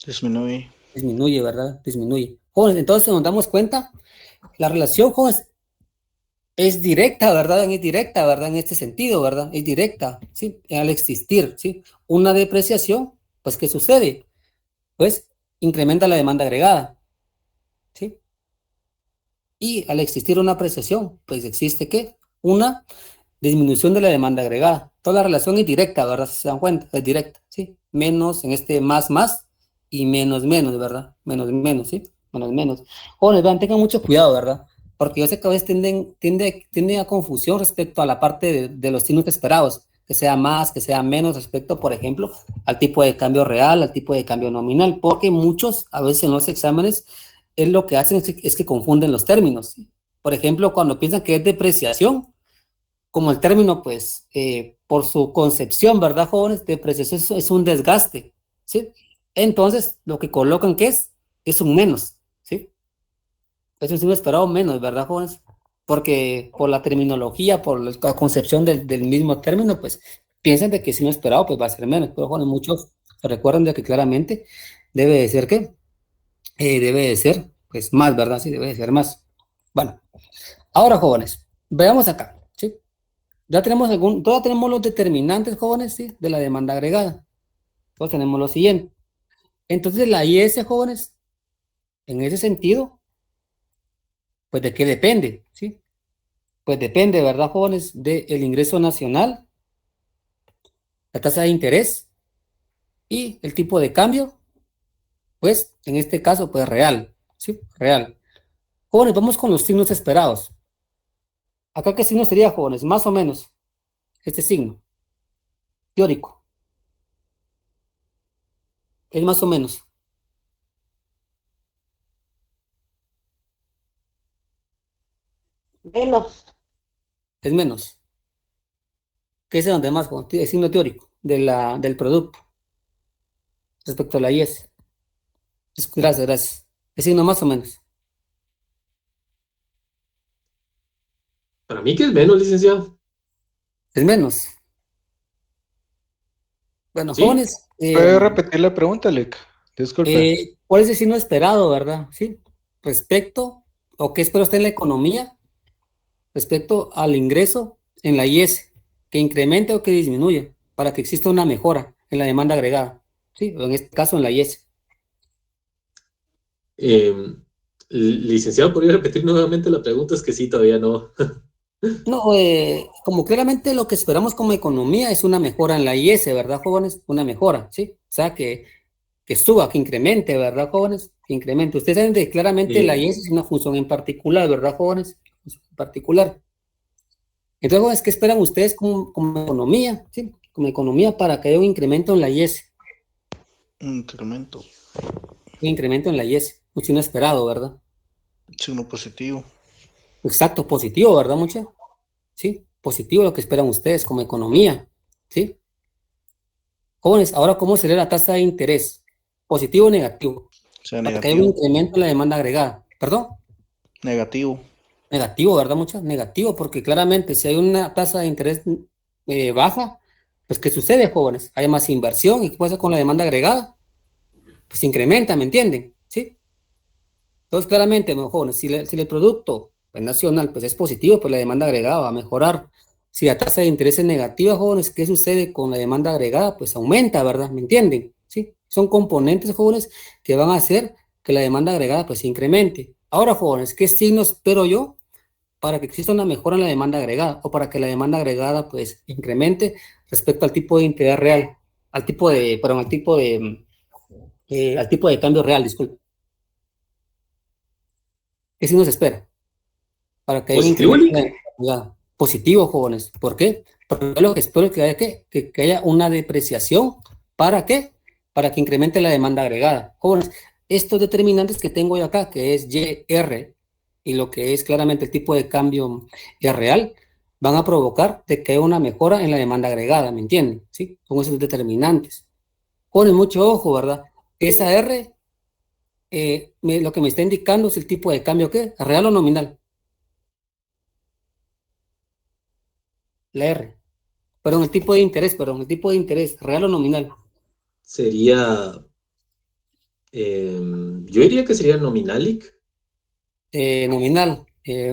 S2: Disminuye.
S1: Disminuye, ¿verdad? Disminuye. Jóvenes, entonces nos damos cuenta, la relación, jóvenes, es directa, ¿verdad? Es directa, ¿verdad? En este sentido, ¿verdad? Es directa, ¿sí? Al existir, ¿sí? Una depreciación, pues, ¿qué sucede? Pues, incrementa la demanda agregada, ¿sí? Y al existir una apreciación, pues, ¿existe qué? Una disminución de la demanda agregada. Toda la relación es directa, ¿verdad? Si se dan cuenta, es directa, ¿sí? Menos en este más y menos, ¿verdad? Menos, ¿sí? Menos. Jóvenes, vean, tengan mucho cuidado, ¿verdad? Porque yo sé que a veces tiende a confusión respecto a la parte de los signos esperados, que sea más, que sea menos respecto, por ejemplo, al tipo de cambio real, al tipo de cambio nominal, porque muchos, a veces en los exámenes, es lo que hacen es que confunden los términos. Por ejemplo, cuando piensan que es depreciación, como el término, pues, por su concepción, ¿verdad, jóvenes? Depreciación es un desgaste, ¿sí? Entonces, lo que colocan que es un menos, ¿sí? Es un signo esperado menos, ¿verdad, jóvenes? Porque por la terminología, por la concepción del mismo término, pues, piensan de que signo esperado, pues, va a ser menos. Pero, jóvenes, muchos se recuerdan de que claramente debe de ser, ¿qué? Debe de ser, pues, más, ¿verdad? Sí, debe de ser más. Bueno, ahora, jóvenes, veamos acá, ¿sí? Todos tenemos los determinantes, jóvenes, ¿sí? De la demanda agregada. Todos tenemos lo siguiente. Entonces, la IS, jóvenes, en ese sentido, pues, ¿de qué depende? ¿Sí? Pues depende, ¿verdad, jóvenes? Del ingreso nacional, la tasa de interés y el tipo de cambio, pues, en este caso, pues, real, ¿sí? Real. Jóvenes, vamos con los signos esperados. ¿Acá qué signo sería, jóvenes? Más o menos, este signo, teórico, es más o menos,
S4: Menos.
S1: es menos. ¿Qué es donde más, jóvenes? El signo teórico del producto respecto a la IS. Gracias, gracias. El signo más o menos.
S4: Para mí que es menos, licenciado.
S1: Es menos. Bueno,
S4: ¿Sí?
S1: jóvenes,
S3: ¿Puede repetir la pregunta, Lick? Disculpe.
S1: ¿cuál es el signo esperado, verdad? Sí. Respecto, o qué espera usted en la economía, respecto al ingreso en la IS, que incremente o que disminuya, para que exista una mejora en la demanda agregada. Sí, o en este caso en la IS.
S4: Eh, Licenciado, ¿podría repetir nuevamente la pregunta? Es que sí, todavía no.
S1: No, como claramente lo que esperamos como economía es una mejora en la IS, ¿verdad, jóvenes? Una mejora, ¿sí? O sea, que suba, que incremente, ¿verdad, jóvenes? Que incremente. Ustedes saben que claramente la
S4: Eh,
S1: IS es una función en particular, ¿verdad, jóvenes? En particular. Entonces, jóvenes, ¿qué esperan ustedes como economía? ¿Sí? Como economía para que haya un incremento en la IS.
S2: Incremento.
S1: Un incremento en la IS. Un signo esperado, ¿verdad?
S2: Signo positivo.
S1: Exacto, positivo, ¿verdad, mucha? Sí, positivo lo que esperan ustedes como economía. ¿Sí? Jóvenes, ahora, ¿cómo sería la tasa de interés? ¿Positivo o negativo?
S2: O sea,
S1: Para que haya un
S2: negativo.
S1: incremento en la demanda agregada. ¿Perdón?
S2: Negativo.
S1: Negativo, ¿verdad, muchachos? Negativo, porque claramente si hay una tasa de interés baja, pues ¿qué sucede, jóvenes? Hay más inversión y ¿qué pasa con la demanda agregada? Pues se incrementa, ¿me entienden? ¿Sí? Entonces, claramente, no, jóvenes, si el producto pues, nacional pues, es positivo, pues la demanda agregada va a mejorar. Si la tasa de interés es negativa, jóvenes, ¿qué sucede con la demanda agregada? Pues aumenta, ¿verdad? ¿Me entienden? ¿Sí? Son componentes, jóvenes, que van a hacer que la demanda agregada pues se incremente. Ahora, jóvenes, ¿qué signos espero yo para que exista una mejora en la demanda agregada o para que la demanda agregada pues incremente respecto al tipo de interés real, perdón, al tipo de cambio real, disculpe? ¿Qué sí nos espera? Para que haya un
S4: ¿Positivo,
S1: incremento en la
S4: Lick?
S1: demanda agregada. Positivo, jóvenes. ¿Por qué? Porque yo lo que espero es que haya, que haya una depreciación. ¿Para qué? Para que incremente la demanda agregada. Jóvenes, estos determinantes que tengo yo acá, que es YR y lo que es claramente el tipo de cambio real, van a provocar de que haya una mejora en la demanda agregada, ¿me entienden? ¿Sí? Son esos determinantes. Ponen mucho ojo, ¿verdad? Esa R, lo que me está indicando es el tipo de cambio, ¿qué? ¿Real o nominal? La R. Perdón, el tipo de interés, real o nominal.
S4: Sería, yo diría que sería nominal, Lick.
S1: Nominal,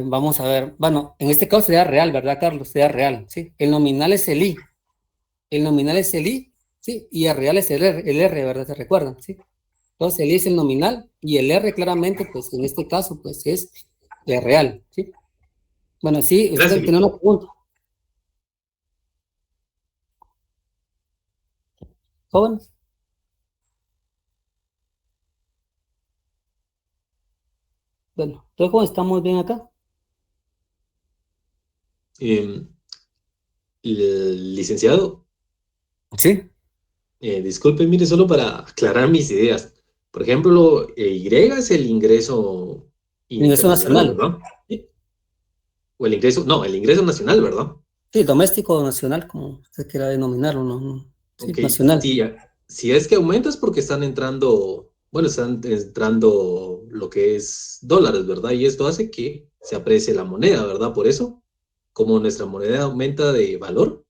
S1: vamos a ver. Bueno, en este caso sería real, ¿verdad, Carlos? Sería real, ¿sí? El nominal es el I. El nominal es el I, ¿sí? Y el real es el R, ¿verdad? ¿Se recuerdan? ¿Sí? Entonces el I es el nominal y el R claramente, pues en este caso, pues es el real, ¿sí? Bueno, sí, usted
S4: Gracias,
S1: tiene
S4: Lick.
S1: una pregunta. Jóvenes. Bueno, entonces, ¿cómo estamos bien acá?
S4: Eh, Licenciado,
S1: Sí,
S4: disculpe, mire, solo para aclarar mis ideas. Por ejemplo, Y es el ingreso
S1: ingreso
S4: internacional,
S1: nacional.
S4: ¿verdad? Sí. O el ingreso, no, el ingreso nacional, ¿verdad?
S1: Sí, doméstico o nacional, como usted quiera denominarlo, ¿no? Sí,
S4: Ok,
S1: nacional.
S4: sí, si es que aumenta es porque están entrando, bueno, están entrando lo que es dólares, ¿verdad? Y esto hace que se aprecie la moneda, ¿verdad? Por eso, como nuestra moneda aumenta de valor, o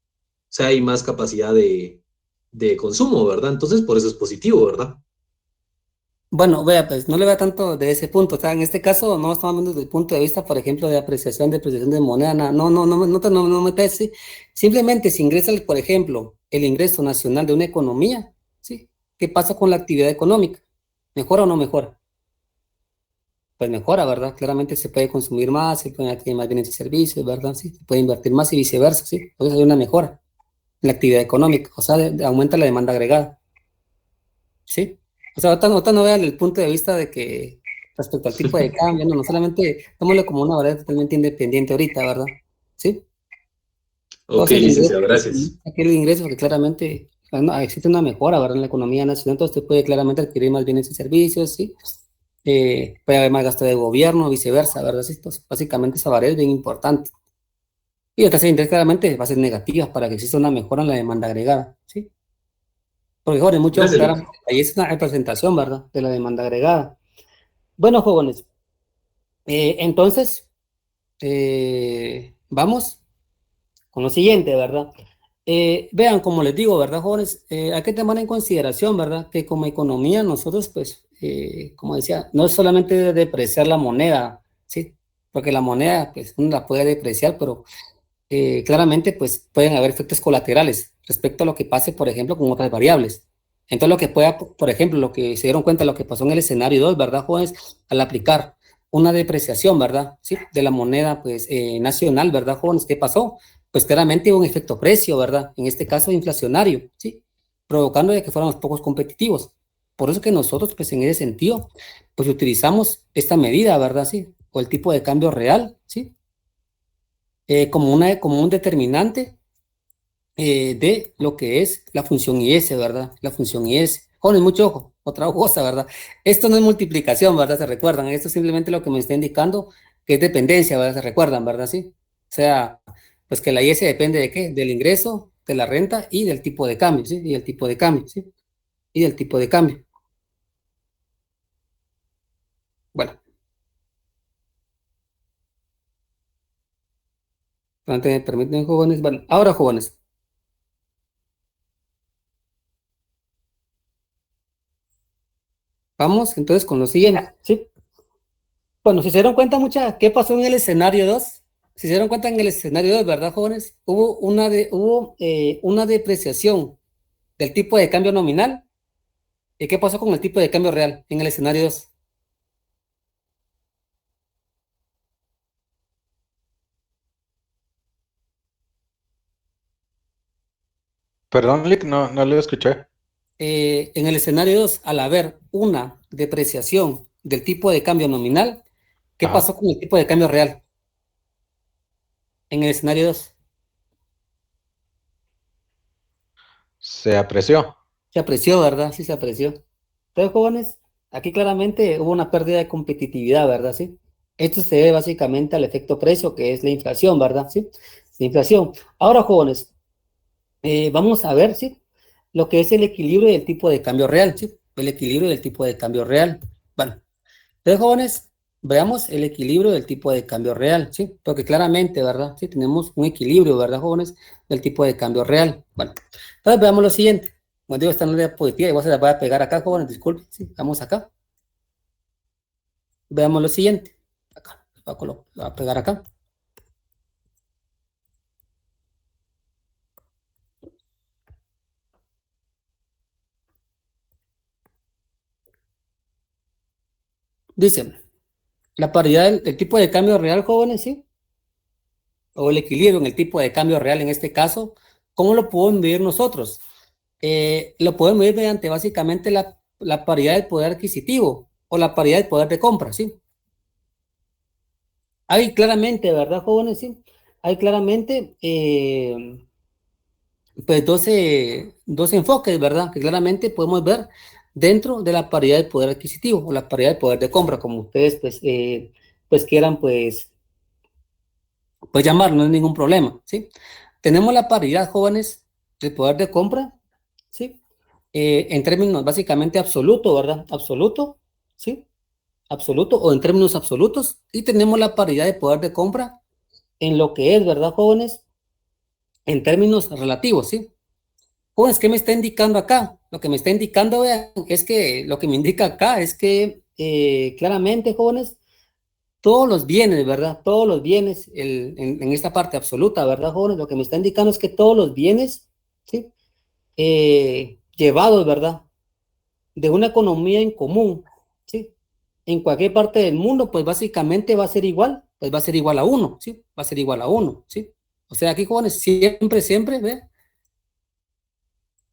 S4: sea, hay más capacidad de consumo, ¿verdad? Entonces, por eso es positivo, ¿verdad?
S1: Bueno, vea, pues no le vea tanto de ese punto. O sea, en este caso no estamos viendo desde el punto de vista, por ejemplo, de apreciación, depreciación de moneda. No metas, sí. Simplemente si ingresa, por ejemplo, el ingreso nacional de una economía, ¿sí? ¿Qué pasa con la actividad económica? ¿Mejora o no mejora? Pues mejora, ¿verdad? Claramente se puede consumir más, se pueden adquirir más bienes y servicios, ¿verdad? Sí, se puede invertir más y viceversa, ¿sí? Entonces hay una mejora en la actividad económica, o sea, aumenta la demanda agregada. Sí. O sea, ahorita no vean el punto de vista de que respecto al tipo de cambio, no solamente tomémoslo como una variable totalmente independiente ahorita, ¿verdad? Sí.
S4: Ok,
S1: Entonces, el ingreso,
S4: licenciado, gracias.
S1: aquí el ingreso, porque claramente existe una mejora, ¿verdad? En la economía nacional, entonces usted puede claramente adquirir más bienes y servicios, ¿sí? Puede haber más gasto de gobierno, viceversa, ¿verdad? Sí, entonces, básicamente esa variable es bien importante. Y la tasa de interés claramente va a ser negativa para que exista una mejora en la demanda agregada, ¿sí? Porque, jóvenes, mucho ojo,
S4: Gracias,
S1: claramente, ahí es una representación, ¿verdad? De la demanda agregada. Bueno, jóvenes, entonces, vamos con lo siguiente, ¿verdad? Vean, como les digo, ¿verdad, jóvenes? Hay que tomar en consideración, ¿verdad? Que como economía nosotros, pues, como decía, no es solamente depreciar la moneda, ¿sí? Porque la moneda, pues, uno la puede depreciar, pero claramente, pues, pueden haber efectos colaterales respecto a lo que pase, por ejemplo, con otras variables. Entonces, lo que pueda, por ejemplo, lo que se dieron cuenta, lo que pasó en el escenario 2, ¿verdad, jóvenes? Al aplicar una depreciación, ¿verdad? Sí, de la moneda, pues, nacional, ¿verdad, jóvenes? ¿Qué pasó? Pues claramente hubo un efecto precio, ¿verdad? En este caso inflacionario, ¿sí? Provocando de que fuéramos pocos competitivos. Por eso que nosotros, pues, en ese sentido, pues, utilizamos esta medida, ¿verdad? Sí, o el tipo de cambio real, ¿sí? Como un determinante de lo que es la función IS, ¿verdad? La función IS. Jóvenes, mucho ojo, otra cosa, ¿verdad? Esto no es multiplicación, ¿verdad? Se recuerdan, esto es simplemente lo que me está indicando que es dependencia, ¿verdad? Se recuerdan, ¿verdad? Sí. O sea, pues que la IS depende de qué? Del ingreso, de la renta y del tipo de cambio, ¿sí? Y el tipo de cambio, ¿sí? Y del tipo de cambio. Bueno, antes me permiten, jóvenes. Bueno, ahora, jóvenes, vamos entonces con lo siguiente, ¿sí? Bueno, si se dieron cuenta, ¿qué pasó en el escenario 2? Si se dieron cuenta en el escenario 2, ¿verdad, jóvenes? Hubo una depreciación del tipo de cambio nominal. ¿Y qué pasó con el tipo de cambio real en el escenario 2?
S3: Perdón, Lick, no lo escuché.
S1: En el escenario 2, al haber una depreciación del tipo de cambio nominal, ¿qué
S3: Ajá.
S1: pasó con el tipo de cambio real en el escenario 2?
S3: Se apreció.
S1: Se apreció, ¿verdad? Sí, se apreció. Entonces, jóvenes, aquí claramente hubo una pérdida de competitividad, ¿verdad? Sí. Esto se debe básicamente al efecto precio, que es la inflación, ¿verdad? Sí. La inflación. Ahora, jóvenes, vamos a ver, ¿sí? Lo que es el equilibrio del tipo de cambio real, ¿sí? El equilibrio del tipo de cambio real. Bueno, entonces, jóvenes, veamos el equilibrio del tipo de cambio real, ¿sí? Porque claramente, ¿verdad? Sí, tenemos un equilibrio, ¿verdad, jóvenes? Del tipo de cambio real. Bueno, entonces veamos lo siguiente. Como digo, esta no es la diapositiva, igual se la voy a pegar acá, jóvenes, disculpen, sí, vamos acá. Veamos lo siguiente. Acá, lo voy a pegar acá. Dice, la paridad del tipo de cambio real, jóvenes, ¿sí? O el equilibrio en el tipo de cambio real en este caso, ¿cómo lo podemos medir nosotros? Lo podemos medir mediante básicamente la paridad del poder adquisitivo o la paridad del poder de compra, ¿sí? Hay claramente, ¿verdad, jóvenes? Sí. Hay claramente, pues 12 enfoques, ¿verdad? Que claramente podemos ver dentro de la paridad de poder adquisitivo o la paridad de poder de compra, como ustedes pues quieran pues llamarlo, no hay ningún problema, ¿sí? Tenemos la paridad, jóvenes, de poder de compra, ¿sí? En términos básicamente absoluto, ¿verdad? Absoluto, ¿sí? Absoluto o en términos absolutos. Y tenemos la paridad de poder de compra en lo que es, ¿verdad, jóvenes? En términos relativos, ¿sí? Jóvenes, ¿qué me está indicando acá? Lo que me está indicando, vean, es que lo que me indica acá es que claramente, jóvenes, todos los bienes, ¿verdad? Todos los bienes, en esta parte absoluta, ¿verdad, jóvenes? Lo que me está indicando es que todos los bienes, ¿sí? Llevados, ¿verdad? De una economía en común, ¿sí? En cualquier parte del mundo, pues básicamente va a ser igual, pues va a ser igual a uno, ¿sí? Va a ser igual a uno, ¿sí? O sea, aquí, jóvenes, siempre, ¿ve?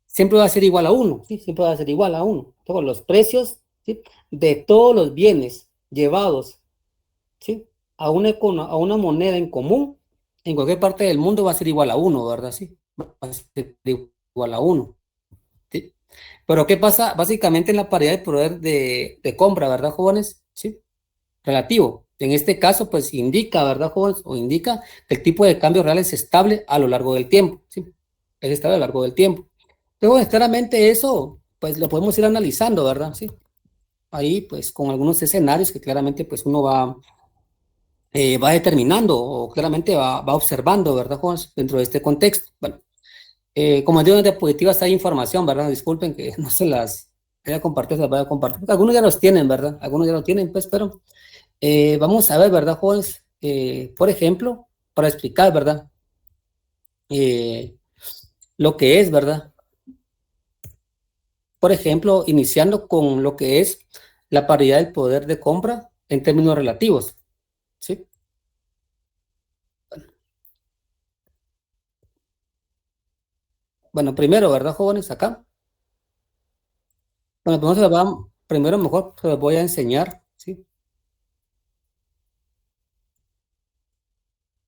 S1: Siempre va a ser igual a uno, ¿sí? Siempre va a ser igual a uno. Todos los precios, ¿sí? De todos los bienes llevados, ¿sí? A una moneda en común, en cualquier parte del mundo va a ser igual a uno, ¿verdad? Sí, va a ser igual a uno, ¿sí? Pero ¿qué pasa básicamente en la paridad de poder de compra, ¿verdad, jóvenes? Sí, relativo. En este caso, pues indica, ¿verdad, jóvenes? O indica que el tipo de cambio real es estable a lo largo del tiempo, ¿sí? Es estable a lo largo del tiempo. Entonces, claramente eso, pues lo podemos ir analizando, ¿verdad? Sí. Ahí, pues, con algunos escenarios que claramente, pues, uno va determinando o claramente va observando, ¿verdad, jóvenes? Dentro de este contexto. Bueno, como en diapositivas hay información, ¿verdad? Disculpen que no se las voy a compartir, se las voy a compartir. Porque algunos ya los tienen, ¿verdad? Algunos ya lo tienen, pues, pero vamos a ver, ¿verdad, jóvenes? Por ejemplo, para explicar, ¿verdad? Lo que es, ¿verdad? Por ejemplo, iniciando con lo que es la paridad del poder de compra en términos relativos, ¿sí? Bueno, primero, ¿verdad, jóvenes? Acá. Bueno, primero mejor se los voy a enseñar, ¿sí?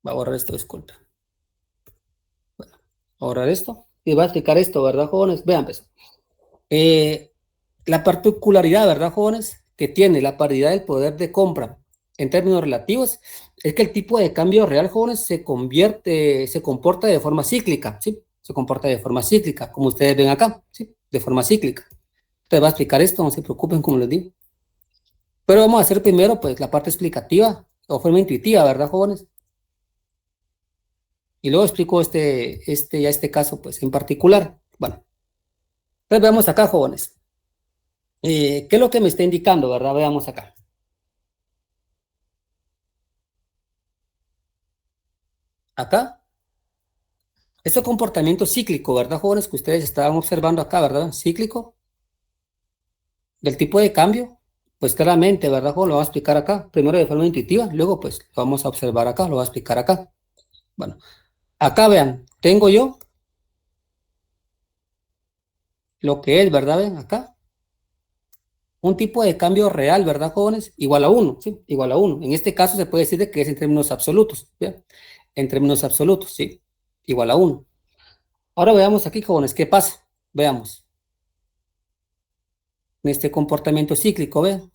S1: Va a borrar esto, disculpe. Bueno, a borrar esto. Y va a explicar esto, ¿verdad, jóvenes? Vean, pues. La particularidad, ¿verdad, jóvenes? Que tiene la paridad del poder de compra en términos relativos es que el tipo de cambio real, jóvenes, se comporta de forma cíclica, ¿sí? Se comporta de forma cíclica, como ustedes ven acá, ¿sí? De forma cíclica. Te va a explicar esto, no se preocupen, como les digo. Pero vamos a hacer primero, pues, la parte explicativa, o forma intuitiva, ¿verdad, jóvenes? Y luego explico este caso, pues, en particular. Bueno, entonces veamos acá, jóvenes. ¿Qué es lo que me está indicando, verdad? Veamos acá. Acá, este comportamiento cíclico, ¿verdad, jóvenes? Que ustedes estaban observando acá, ¿verdad? Cíclico, del tipo de cambio, pues claramente, ¿verdad, jóvenes? Lo voy a explicar acá. Primero de forma intuitiva, luego, pues, lo vamos a observar acá, lo voy a explicar acá. Bueno, acá vean, tengo yo lo que es, ¿verdad? Ven acá. Un tipo de cambio real, ¿verdad, jóvenes? Igual a 1, ¿sí? Igual a 1. En este caso se puede decir de que es en términos absolutos, ¿bien? En términos absolutos, ¿sí? Igual a 1. Ahora veamos aquí, jóvenes, ¿qué pasa? Veamos. En este comportamiento cíclico, vean.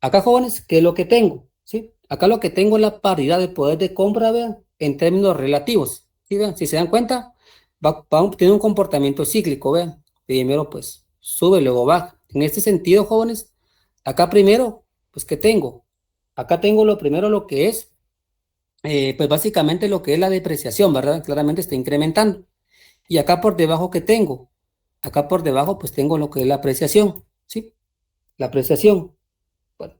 S1: Acá, jóvenes, ¿qué es lo que tengo? ¿Sí? Acá lo que tengo es la paridad de poder de compra, vean, en términos relativos. ¿Sí? Vean, si se dan cuenta, tiene un comportamiento cíclico, vean. Primero, pues, sube, luego baja. En este sentido, jóvenes, acá primero, pues, ¿qué tengo? Acá tengo lo primero, lo que es, pues, básicamente lo que es la depreciación, ¿verdad? Claramente está incrementando. Y acá por debajo, ¿qué tengo? Acá por debajo, pues, tengo lo que es la apreciación, ¿sí? La apreciación. Bueno,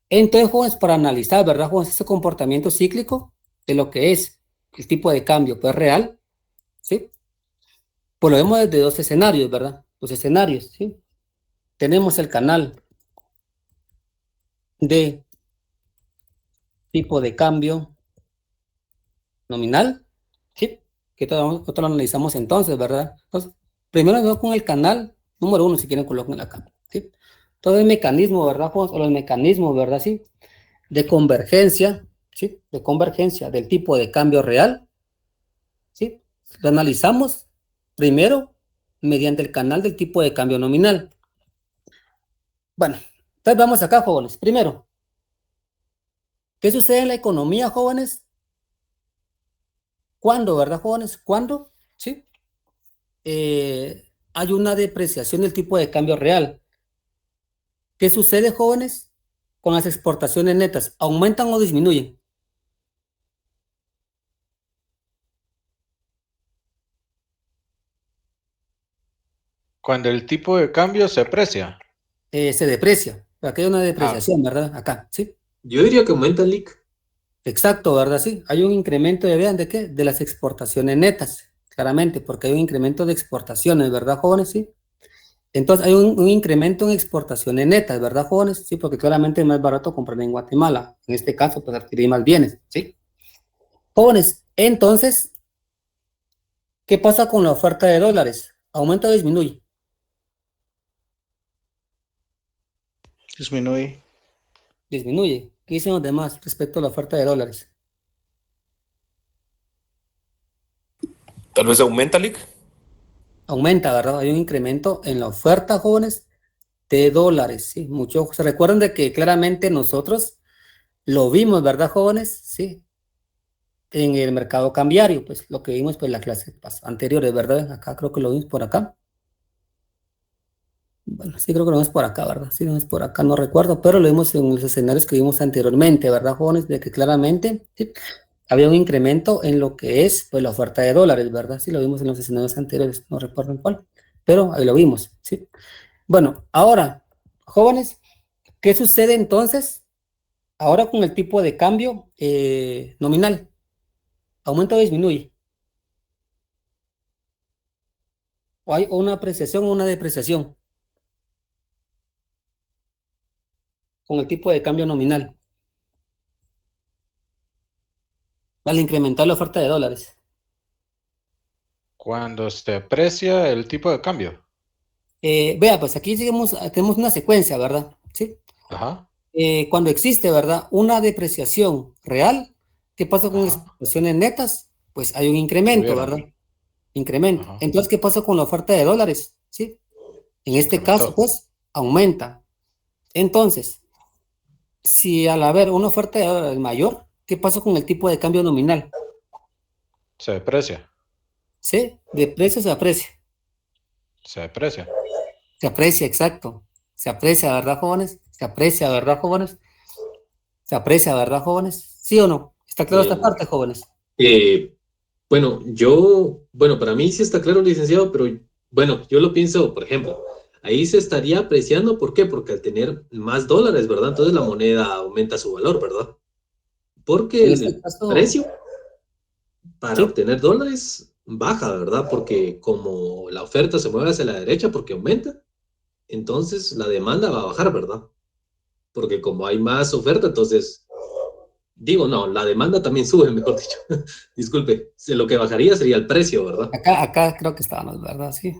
S1: entonces, jóvenes, para analizar, ¿verdad, jóvenes? Ese comportamiento cíclico de lo que es el tipo de cambio, pues, real, ¿sí? Pues lo vemos desde dos escenarios, ¿verdad? Los escenarios, ¿sí? Tenemos el canal de tipo de cambio nominal, ¿sí? Que nosotros lo analizamos entonces, ¿verdad? Entonces, primero vamos con el canal número 1, si quieren coloquen acá, ¿sí? Todo el mecanismo, ¿verdad, jóvenes? O los mecanismos, ¿verdad? Sí, de convergencia, ¿sí? De convergencia del tipo de cambio real, ¿sí? Lo analizamos primero mediante el canal del tipo de cambio nominal. Bueno, entonces vamos acá, jóvenes. Primero, ¿qué sucede en la economía, jóvenes? ¿Cuándo, verdad, jóvenes? ¿Cuándo? ¿Sí? Hay una depreciación del tipo de cambio real. ¿Qué sucede, jóvenes, con las exportaciones netas? ¿Aumentan o disminuyen?
S3: Cuando el tipo de cambio se aprecia.
S1: Se deprecia. Aquí hay una
S3: Ah,
S1: depreciación, ¿verdad? Acá, ¿sí?
S4: Yo diría que aumenta el leak.
S1: Exacto, ¿verdad? Sí. Hay un incremento de, vean, ¿de qué? De las exportaciones netas, claramente, porque hay un incremento de exportaciones, ¿verdad, jóvenes? Sí. Entonces hay un incremento en exportaciones netas, ¿verdad, jóvenes? Sí, porque claramente es más barato comprar en Guatemala. En este caso, pues adquirir más bienes, ¿sí? Jóvenes, entonces, ¿qué pasa con la oferta de dólares? ¿Aumenta o disminuye?
S2: Disminuye.
S1: Disminuye. ¿Qué dicen los demás respecto a la oferta de dólares?
S5: Tal vez aumenta, Lick.
S1: Aumenta, ¿verdad? Hay un incremento en la oferta, jóvenes, de dólares, ¿sí? Muchos se recuerdan de que claramente nosotros lo vimos, ¿verdad, jóvenes? Sí, en el mercado cambiario, pues lo que vimos pues en la clase anteriores, ¿verdad? Acá creo que lo vimos por acá. Bueno, sí creo que lo vimos por acá, ¿verdad? Sí, lo vimos por acá, no recuerdo, pero lo vimos en los escenarios que vimos anteriormente, ¿verdad, jóvenes? De que claramente sí, había un incremento en lo que es pues la oferta de dólares, ¿verdad? Sí, lo vimos en los escenarios anteriores, no recuerdo en cuál, pero ahí lo vimos, ¿sí? Bueno, ahora, jóvenes, ¿qué sucede entonces ahora con el tipo de cambio nominal? ¿Aumenta o disminuye? ¿O hay una apreciación o una depreciación con el tipo de cambio nominal al incrementar la oferta de dólares?
S3: cuando se aprecia el tipo de cambio.
S1: Vea, pues aquí tenemos una secuencia, ¿verdad? ¿Sí?
S3: Ajá,
S1: Cuando existe, ¿verdad? Una depreciación real, ¿qué pasa con
S3: ajá.
S1: exportaciones netas? Pues hay un incremento, ¿verdad?
S3: Subieron.
S1: Incremento.
S3: Ajá.
S1: Entonces, ¿qué pasa con la oferta de dólares? ¿Sí? En
S3: Se
S1: este caso,
S3: incrementó.
S1: pues, aumenta. Entonces, si al haber una oferta de dólares mayor, ¿qué pasa con el tipo de cambio nominal?
S3: Se deprecia.
S1: ¿Sí? De precio se aprecia.
S3: Se deprecia.
S1: Se aprecia, exacto. Se aprecia, ¿verdad, jóvenes? Se aprecia, ¿verdad, jóvenes? Se aprecia, ¿verdad, jóvenes? ¿Sí o no? ¿Está claro esta
S4: El-
S1: parte, jóvenes?
S4: bueno, para mí sí está claro, licenciado, pero bueno, yo lo pienso, por ejemplo, ahí se estaría apreciando, ¿por qué? Porque al tener más dólares, ¿verdad? Entonces la moneda aumenta su valor, ¿verdad? Porque
S1: En este
S4: el
S1: caso,
S4: precio para
S1: sí,
S4: obtener dólares baja, ¿verdad? Porque como la oferta se mueve hacia la derecha porque aumenta, entonces la demanda va a bajar, ¿verdad? Porque como hay más oferta, entonces, digo, no, la demanda también sube, mejor dicho. Disculpe, lo que bajaría sería el precio, ¿verdad?
S1: acá creo que estábamos, ¿verdad? Sí.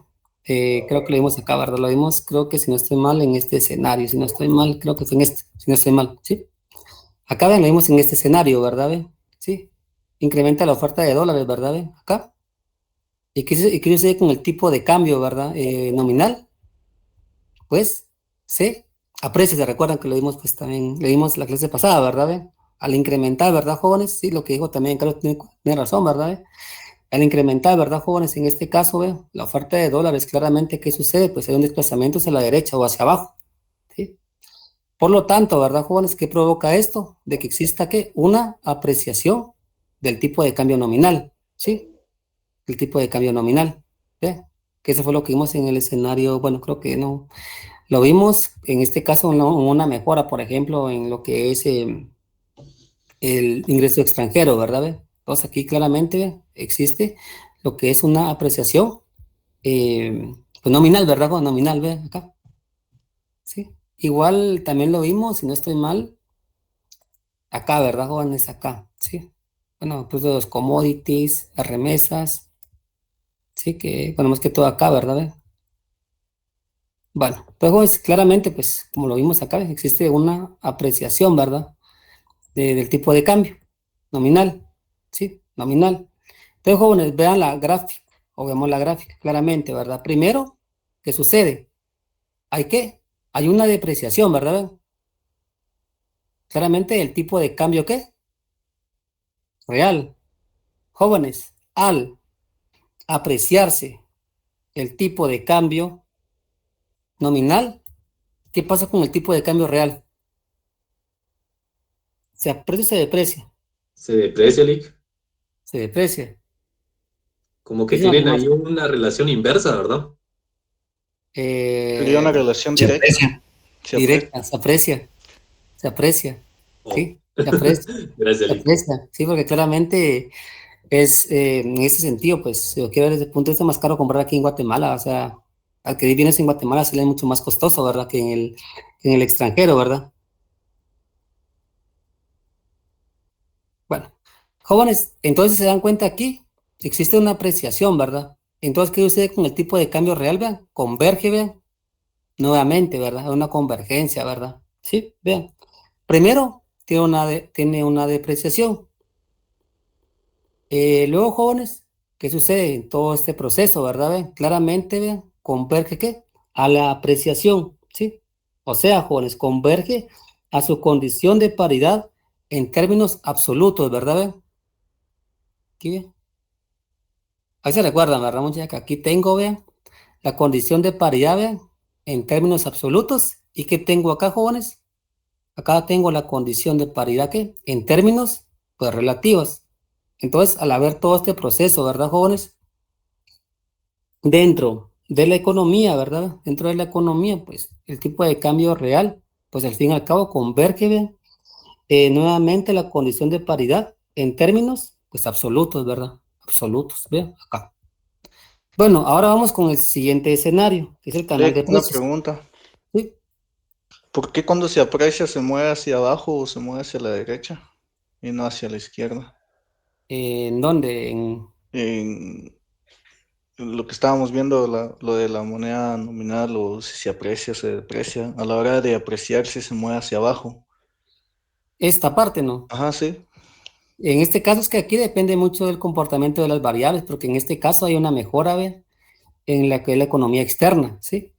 S1: Creo que lo vimos acá, ¿verdad? Lo vimos, creo que si no estoy mal, en este escenario. Si no estoy mal, creo que fue en este. Si no estoy mal, ¿sí? Acá ven, lo vimos en este escenario, ¿verdad? ¿Ve? Sí. Incrementa la oferta de dólares, ¿verdad? ¿Ve? Acá. ¿Y qué sucede con el tipo de cambio, ¿verdad? Nominal, pues se aprecia. Se recuerdan que lo vimos, pues también, le dimos la clase pasada, ¿verdad? ¿Ve? Al incrementar, ¿verdad, jóvenes? Sí, lo que dijo también Carlos tiene razón, ¿verdad? ¿Ve? Al incrementar, ¿verdad, jóvenes? En este caso, ¿ve? La oferta de dólares, claramente, ¿qué sucede? Pues hay un desplazamiento hacia la derecha o hacia abajo, ¿sí? Por lo tanto, ¿verdad, jóvenes? ¿Qué provoca esto? De que exista, ¿qué? Una apreciación del tipo de cambio nominal, ¿sí? El tipo de cambio nominal, ¿ve? Que eso fue lo que vimos en el escenario, bueno, creo que no, lo vimos en este caso una mejora, por ejemplo, en lo que es el ingreso extranjero, ¿verdad? ¿Ve? Entonces aquí claramente existe lo que es una apreciación pues nominal, ¿verdad? Nominal, ¿ve? Acá, ¿sí? Igual también lo vimos, si no estoy mal, acá, ¿verdad, jóvenes? Acá, ¿sí? Bueno, pues de los commodities, las remesas, sí, que, bueno, más que todo acá, ¿verdad? ¿Ve? Bueno, pues jóvenes, claramente, pues como lo vimos acá, existe una apreciación, ¿verdad? Del tipo de cambio. nominal, ¿sí? Nominal. Entonces, jóvenes, vean la gráfica, o vemos la gráfica claramente, ¿verdad? Primero, ¿qué sucede? ¿Hay qué? Hay una depreciación, ¿verdad? ¿Ven? Claramente el tipo de cambio, ¿qué? Real. Jóvenes, al apreciarse el tipo de cambio nominal, ¿qué pasa con el tipo de cambio real? ¿Se aprecia o se deprecia?
S4: Se deprecia, Lick.
S1: Se deprecia.
S4: Como
S1: ¿Qué
S4: que
S1: es
S4: tienen ahí
S1: matemática?
S4: una relación inversa, ¿verdad?
S2: Sería una relación
S1: Se
S2: directa.
S1: aprecia,
S2: Se aprecia.
S1: directa, se aprecia,
S4: Oh,
S1: ¿sí? Se aprecia,
S4: gracias,
S1: se
S4: Lick.
S1: aprecia, sí, porque claramente es, en ese sentido, pues, si lo quiero ver desde el punto de vista más caro comprar aquí en Guatemala, o sea, adquirir bienes en Guatemala sale mucho más costoso, ¿verdad? Que en el extranjero, ¿verdad? Bueno, jóvenes, entonces se dan cuenta aquí, existe una apreciación, ¿verdad? Entonces, ¿qué sucede con el tipo de cambio real? Vean, converge, vean, nuevamente, ¿verdad? Es una convergencia, ¿verdad? Sí, vean. Primero, tiene una depreciación. Luego, jóvenes, ¿qué sucede en todo este proceso, verdad? Vean, claramente, vean, converge, ¿qué? A la apreciación, ¿sí? O sea, jóvenes, converge a su condición de paridad en términos absolutos, ¿verdad? Vean, aquí, vean. Ahí se recuerdan, ¿verdad, muchachos? Que aquí tengo, vean, la condición de paridad, vean, en términos absolutos. ¿Y qué tengo acá, jóvenes? Acá tengo la condición de paridad, ¿qué? En términos, pues, relativos. Entonces, al haber todo este proceso, ¿verdad, jóvenes? Dentro de la economía, ¿verdad? Dentro de la economía, pues, el tipo de cambio real, pues, al fin y al cabo, converge, vean, nuevamente la condición de paridad en términos, pues, absolutos, ¿verdad? Absolutos, vean, acá. Bueno, ahora vamos con el siguiente escenario, que es el canal de
S2: Una
S1: precios.
S2: pregunta.
S1: ¿Sí?
S2: ¿Por qué cuando se aprecia se mueve hacia abajo o se mueve hacia la derecha y no hacia la izquierda?
S1: ¿En dónde?
S2: En lo que estábamos viendo, lo de la moneda nominal o si se aprecia o se deprecia, a la hora de apreciarse se mueve hacia abajo.
S1: Esta parte, ¿no?
S2: Ajá, sí.
S1: En este caso es que aquí depende mucho del comportamiento de las variables, porque en este caso hay una mejora, ¿ve? En la que es la economía externa, ¿sí?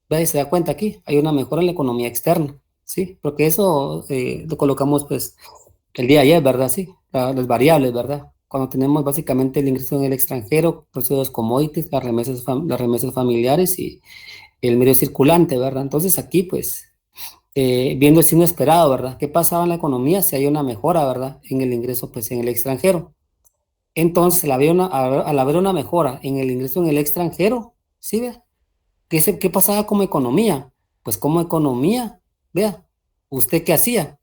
S1: ¿Ve? Se da cuenta aquí, hay una mejora en la economía externa, ¿sí? Porque eso lo colocamos, pues, el día de ayer, ¿verdad? Sí, las variables, ¿verdad? Cuando tenemos básicamente el ingreso en el extranjero, precios de los commodities, las remesas familiares y el medio circulante, ¿verdad? Entonces aquí, pues, viendo el signo esperado, ¿verdad? ¿Qué pasaba en la economía? Si hay una mejora, ¿verdad? En el ingreso, pues, en el extranjero. Entonces, al haber una mejora en el ingreso en el extranjero, ¿sí ve? ¿Qué pasaba como economía? Pues como economía, vea, ¿usted qué hacía?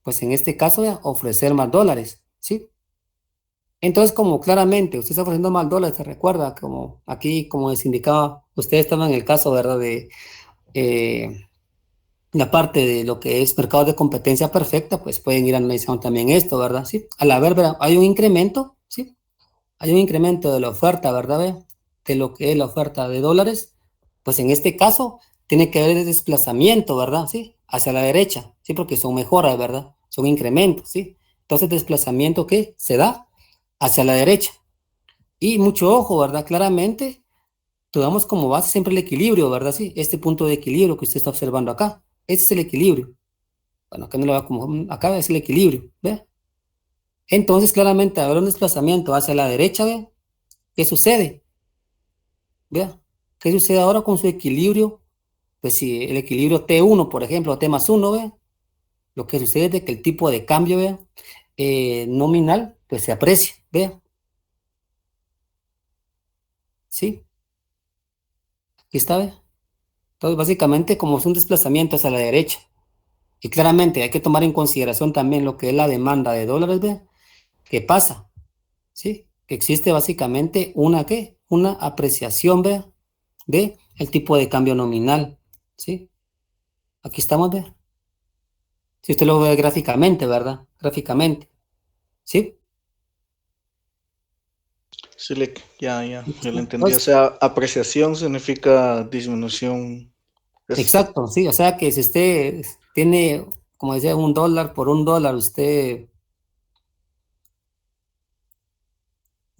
S1: Pues en este caso, vea, ofrecer más dólares, ¿sí? Entonces, como claramente usted está ofreciendo más dólares, se recuerda, como aquí, como les indicaba, usted estaba en el caso, ¿verdad? De eh, la parte de lo que es mercado de competencia perfecta, pues pueden ir analizando también esto, ¿verdad? Sí, al haber, ¿verdad? Hay un incremento, ¿sí? Hay un incremento de la oferta, ¿verdad? De lo que es la oferta de dólares, pues en este caso tiene que haber desplazamiento, ¿verdad? Sí, hacia la derecha, sí, porque son mejoras, ¿verdad? Son incrementos, ¿sí? Entonces, desplazamiento que se da hacia la derecha. Y mucho ojo, ¿verdad? Claramente, tomamos como base siempre el equilibrio, ¿verdad? Sí, este punto de equilibrio que usted está observando acá, este es el equilibrio. Bueno, acá no lo va como, acá es el equilibrio, ¿ve? Entonces, claramente, habrá un desplazamiento hacia la derecha, ¿ve? ¿Qué sucede? Vea, ¿qué sucede ahora con su equilibrio? Pues si el equilibrio T1, por ejemplo, o T más 1, vea, lo que sucede es de que el tipo de cambio, vea, nominal, pues se aprecia, vea, ¿sí? Aquí está, vea. Entonces, básicamente, como es un desplazamiento hacia la derecha, y claramente hay que tomar en consideración también lo que es la demanda de dólares, vea, ¿qué pasa? ¿Sí? Que existe básicamente una, ¿qué? Una apreciación, vea, de el tipo de cambio nominal, ¿sí? Aquí estamos, vea. Si usted lo ve gráficamente, ¿verdad? Gráficamente, ¿sí?
S2: Sí, ya lo entendí. O
S1: Entonces,
S2: sea, apreciación significa disminución.
S1: exacto, sí, o sea que si usted tiene, como decía, $1 por $1, usted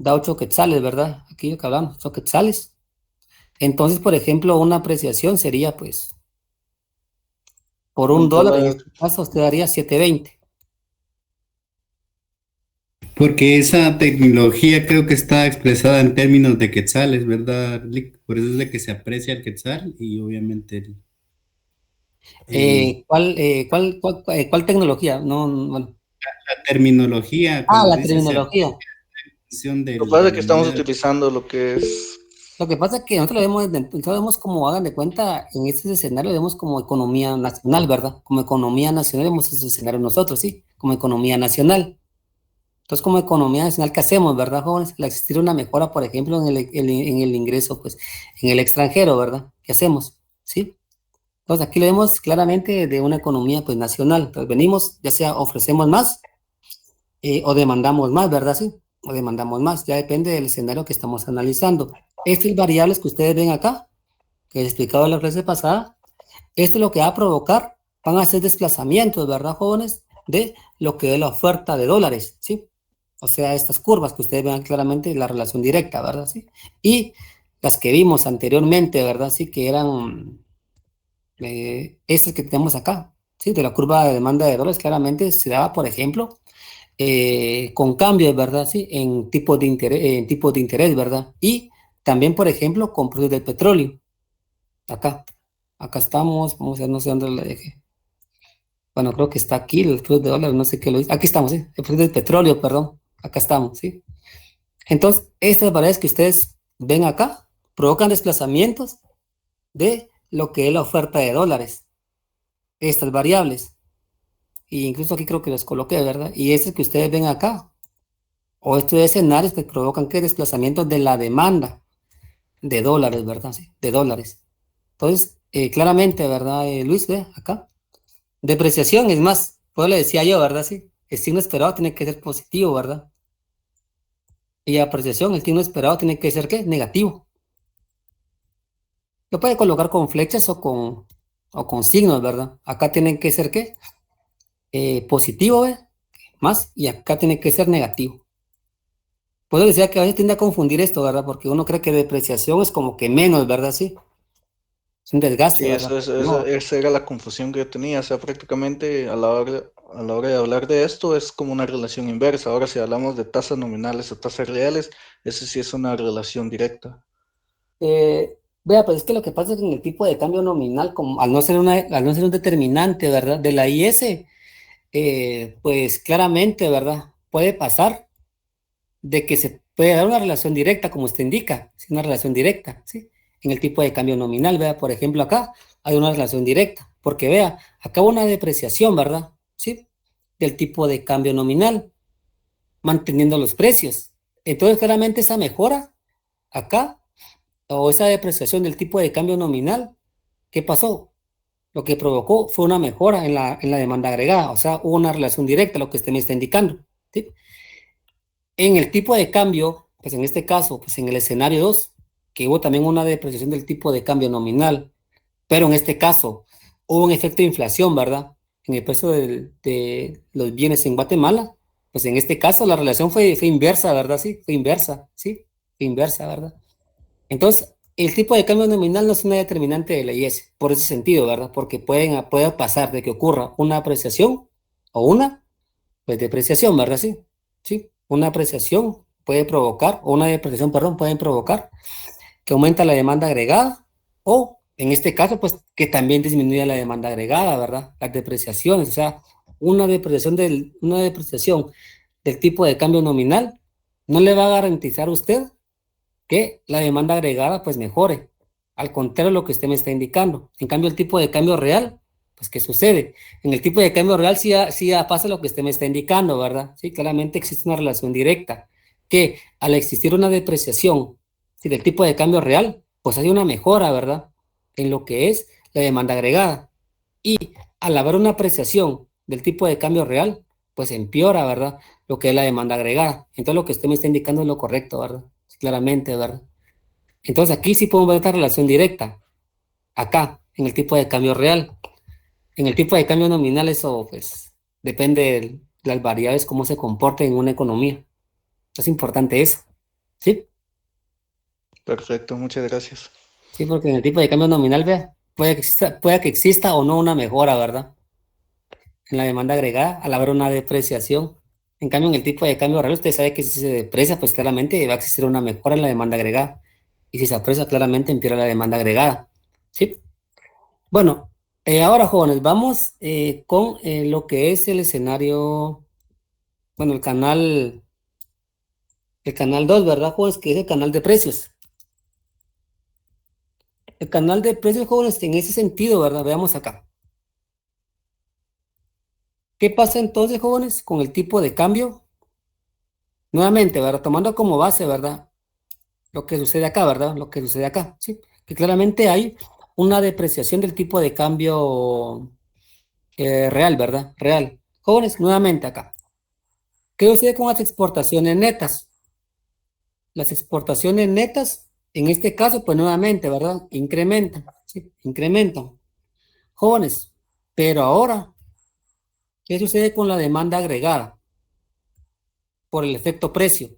S1: da 8 quetzales, ¿verdad? Aquí lo que hablamos, 8 quetzales. Entonces, por ejemplo, una apreciación sería, pues, por
S2: Un
S1: $1, en
S2: dólar.
S1: este caso, usted daría 7.20.
S6: Porque esa tecnología creo que está expresada en términos de quetzales, ¿verdad, Lick? Por eso es de que se aprecia el quetzal y obviamente
S1: ¿Cuál tecnología? No, bueno.
S6: la terminología,
S1: Ah,
S6: cuando
S1: la
S6: dice se aprecia
S1: terminología.
S6: en función
S2: Lo que
S6: de
S2: pasa es
S6: la
S2: que estamos
S6: moneda.
S2: utilizando lo que es.
S1: Lo que pasa es que nosotros vemos como, hagan de cuenta, en este escenario vemos como economía nacional, ¿verdad? Como economía nacional vemos ese escenario nosotros, ¿sí? Como economía nacional. Entonces, como economía nacional, ¿qué hacemos, verdad, jóvenes? Al existir una mejora, por ejemplo, en el ingreso, pues, en el extranjero, ¿verdad? ¿Qué hacemos? ¿Sí? Entonces, aquí lo vemos claramente de una economía, pues, nacional. Entonces, venimos, ya sea ofrecemos más o demandamos más, ¿verdad? Sí, o demandamos más. Ya depende del escenario que estamos analizando. Estas variables que ustedes ven acá, que he explicado en la clase pasada, esto es lo que va a provocar, van a ser desplazamientos, ¿verdad, jóvenes? De lo que es la oferta de dólares, ¿sí? O sea, estas curvas que ustedes vean claramente la relación directa, ¿verdad? ¿Sí? Y las que vimos anteriormente, ¿verdad? Sí, que eran estas que tenemos acá, ¿sí? De la curva de demanda de dólares, claramente se daba, por ejemplo, con cambios, ¿verdad? Sí, en tipos de interés, ¿verdad? Y también, por ejemplo, con precios del petróleo. Acá estamos, vamos a ver, no sé dónde lo dejé. Bueno, creo que está aquí el precio de dólar, no sé qué lo dice. Aquí estamos, ¿sí? El precio del petróleo, perdón. Acá estamos, ¿sí? Entonces, estas variables que ustedes ven acá provocan desplazamientos de lo que es la oferta de dólares. Estas variables. E incluso aquí creo que los coloqué, ¿verdad? Y estas que ustedes ven acá, o estos escenarios que provocan que desplazamientos de la demanda de dólares, ¿verdad? Sí, de dólares. Entonces, claramente, ¿verdad, Luis? Ve acá. Depreciación, es más, pues le decía yo, ¿verdad? Sí, el signo esperado tiene que ser positivo, ¿verdad? Y apreciación, el signo esperado tiene que ser, ¿qué? Negativo. Lo puede colocar con flechas o con signos, ¿verdad? Acá tienen que ser, ¿qué? Positivo, ¿ve? Más, y acá tiene que ser negativo. Pues decía que a veces tiende a confundir esto, ¿verdad? Porque uno cree que depreciación es como que menos, ¿verdad? Sí, es un desgaste,
S2: Sí,
S1: ¿verdad?
S2: esa,
S1: No.
S2: esa era la confusión que yo tenía. O sea, prácticamente a la hora de hablar de esto es como una relación inversa. Ahora, si hablamos de tasas nominales o tasas reales, eso sí es una relación directa.
S1: Vea, pues es que lo que pasa es que en el tipo de cambio nominal, como al no ser un determinante, ¿verdad? De la IS, pues claramente, ¿verdad? Puede pasar de que se puede dar una relación directa, como usted indica, ¿sí? Una relación directa, ¿sí? En el tipo de cambio nominal, vea, por ejemplo, acá hay una relación directa, porque vea, acá hubo una depreciación, ¿verdad? ¿Sí? Del tipo de cambio nominal, manteniendo los precios. Entonces, claramente esa mejora acá, o esa depreciación del tipo de cambio nominal, ¿qué pasó? Lo que provocó fue una mejora en la demanda agregada, o sea, hubo una relación directa, lo que usted me está indicando, ¿sí? En el tipo de cambio, pues en este caso, pues en el escenario 2 que hubo también una depreciación del tipo de cambio nominal, pero en este caso hubo un efecto de inflación, ¿verdad? En el precio de los bienes en Guatemala, pues en este caso la relación fue inversa, ¿verdad? Sí, fue inversa, ¿sí? Fue inversa, ¿verdad? Entonces, el tipo de cambio nominal no es una determinante de la IS, por ese sentido, ¿verdad? Porque puede pasar de que ocurra una apreciación o una pues depreciación, ¿verdad? Sí, sí, una apreciación puede provocar, o una depreciación, perdón, pueden provocar que aumenta la demanda agregada, o en este caso, pues que también disminuya la demanda agregada, ¿verdad? Las depreciaciones, o sea, una depreciación del tipo de cambio nominal no le va a garantizar a usted que la demanda agregada pues mejore, al contrario de lo que usted me está indicando. En cambio, el tipo de cambio real, pues ¿qué sucede? En el tipo de cambio real sí pasa lo que usted me está indicando, ¿verdad? Sí, claramente existe una relación directa, que al existir una depreciación, sí, del tipo de cambio real, pues hay una mejora, ¿verdad? En lo que es la demanda agregada. Y al haber una apreciación del tipo de cambio real, pues empeora, ¿verdad? Lo que es la demanda agregada. Entonces lo que usted me está indicando es lo correcto, ¿verdad? Claramente, ¿verdad? Entonces aquí sí podemos ver esta relación directa, acá, en el tipo de cambio real. En el tipo de cambio nominal eso, pues, depende de las variables, cómo se comporten en una economía. Es importante eso. ¿sí?
S2: Perfecto, muchas gracias.
S1: Sí, porque en el tipo de cambio nominal, vea, puede que exista o no una mejora, ¿verdad? En la demanda agregada, al haber una depreciación. En cambio, en el tipo de cambio real, usted sabe que si se deprecia, pues claramente va a existir una mejora en la demanda agregada. Y si se aprecia, claramente empeora la demanda agregada. ¿Sí? Bueno, ahora, jóvenes, vamos con lo que es el escenario, bueno, el canal 2, ¿verdad, jóvenes? Que es el canal de precios. El canal de precios, jóvenes, en ese sentido, ¿verdad? Veamos acá. ¿Qué pasa entonces, jóvenes, con el tipo de cambio? Nuevamente, ¿verdad? Tomando como base, ¿verdad? Lo que sucede acá, ¿verdad? Lo que sucede acá, ¿sí? Que claramente hay una depreciación del tipo de cambio real, ¿verdad? Real. Jóvenes, nuevamente acá. ¿Qué sucede con las exportaciones netas? Las exportaciones netas, en este caso, pues nuevamente, ¿verdad? Incrementan, ¿sí? Incrementan. Jóvenes, pero ahora, ¿qué sucede con la demanda agregada por el efecto precio?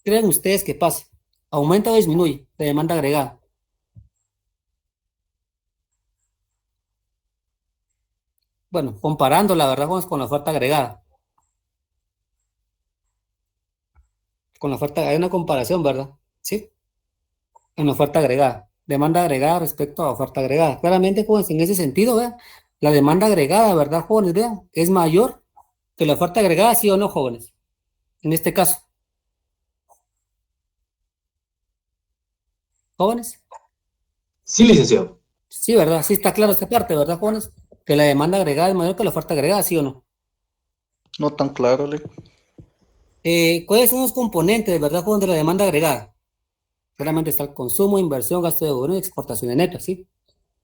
S1: ¿Creen ustedes que pasa? ¿Aumenta o disminuye la demanda agregada? Bueno, comparando la verdad con la oferta agregada. Con la oferta, hay una comparación, ¿verdad? Sí, en la oferta agregada. Demanda agregada respecto a oferta agregada. Claramente, jóvenes, en ese sentido, vean, la demanda agregada, ¿verdad, jóvenes? Vean, es mayor que la oferta agregada, ¿sí o no, jóvenes? En este caso, jóvenes.
S4: Sí, licenciado.
S1: Sí, ¿verdad? Sí está claro esta parte, ¿verdad, jóvenes? Que la demanda agregada es mayor que la oferta agregada, ¿sí o no?
S2: No tan claro, Le.
S1: ¿Cuáles son los componentes, verdad, jóvenes, de la demanda agregada? Claramente está el consumo, inversión, gasto de gobierno y exportaciones netas, ¿sí?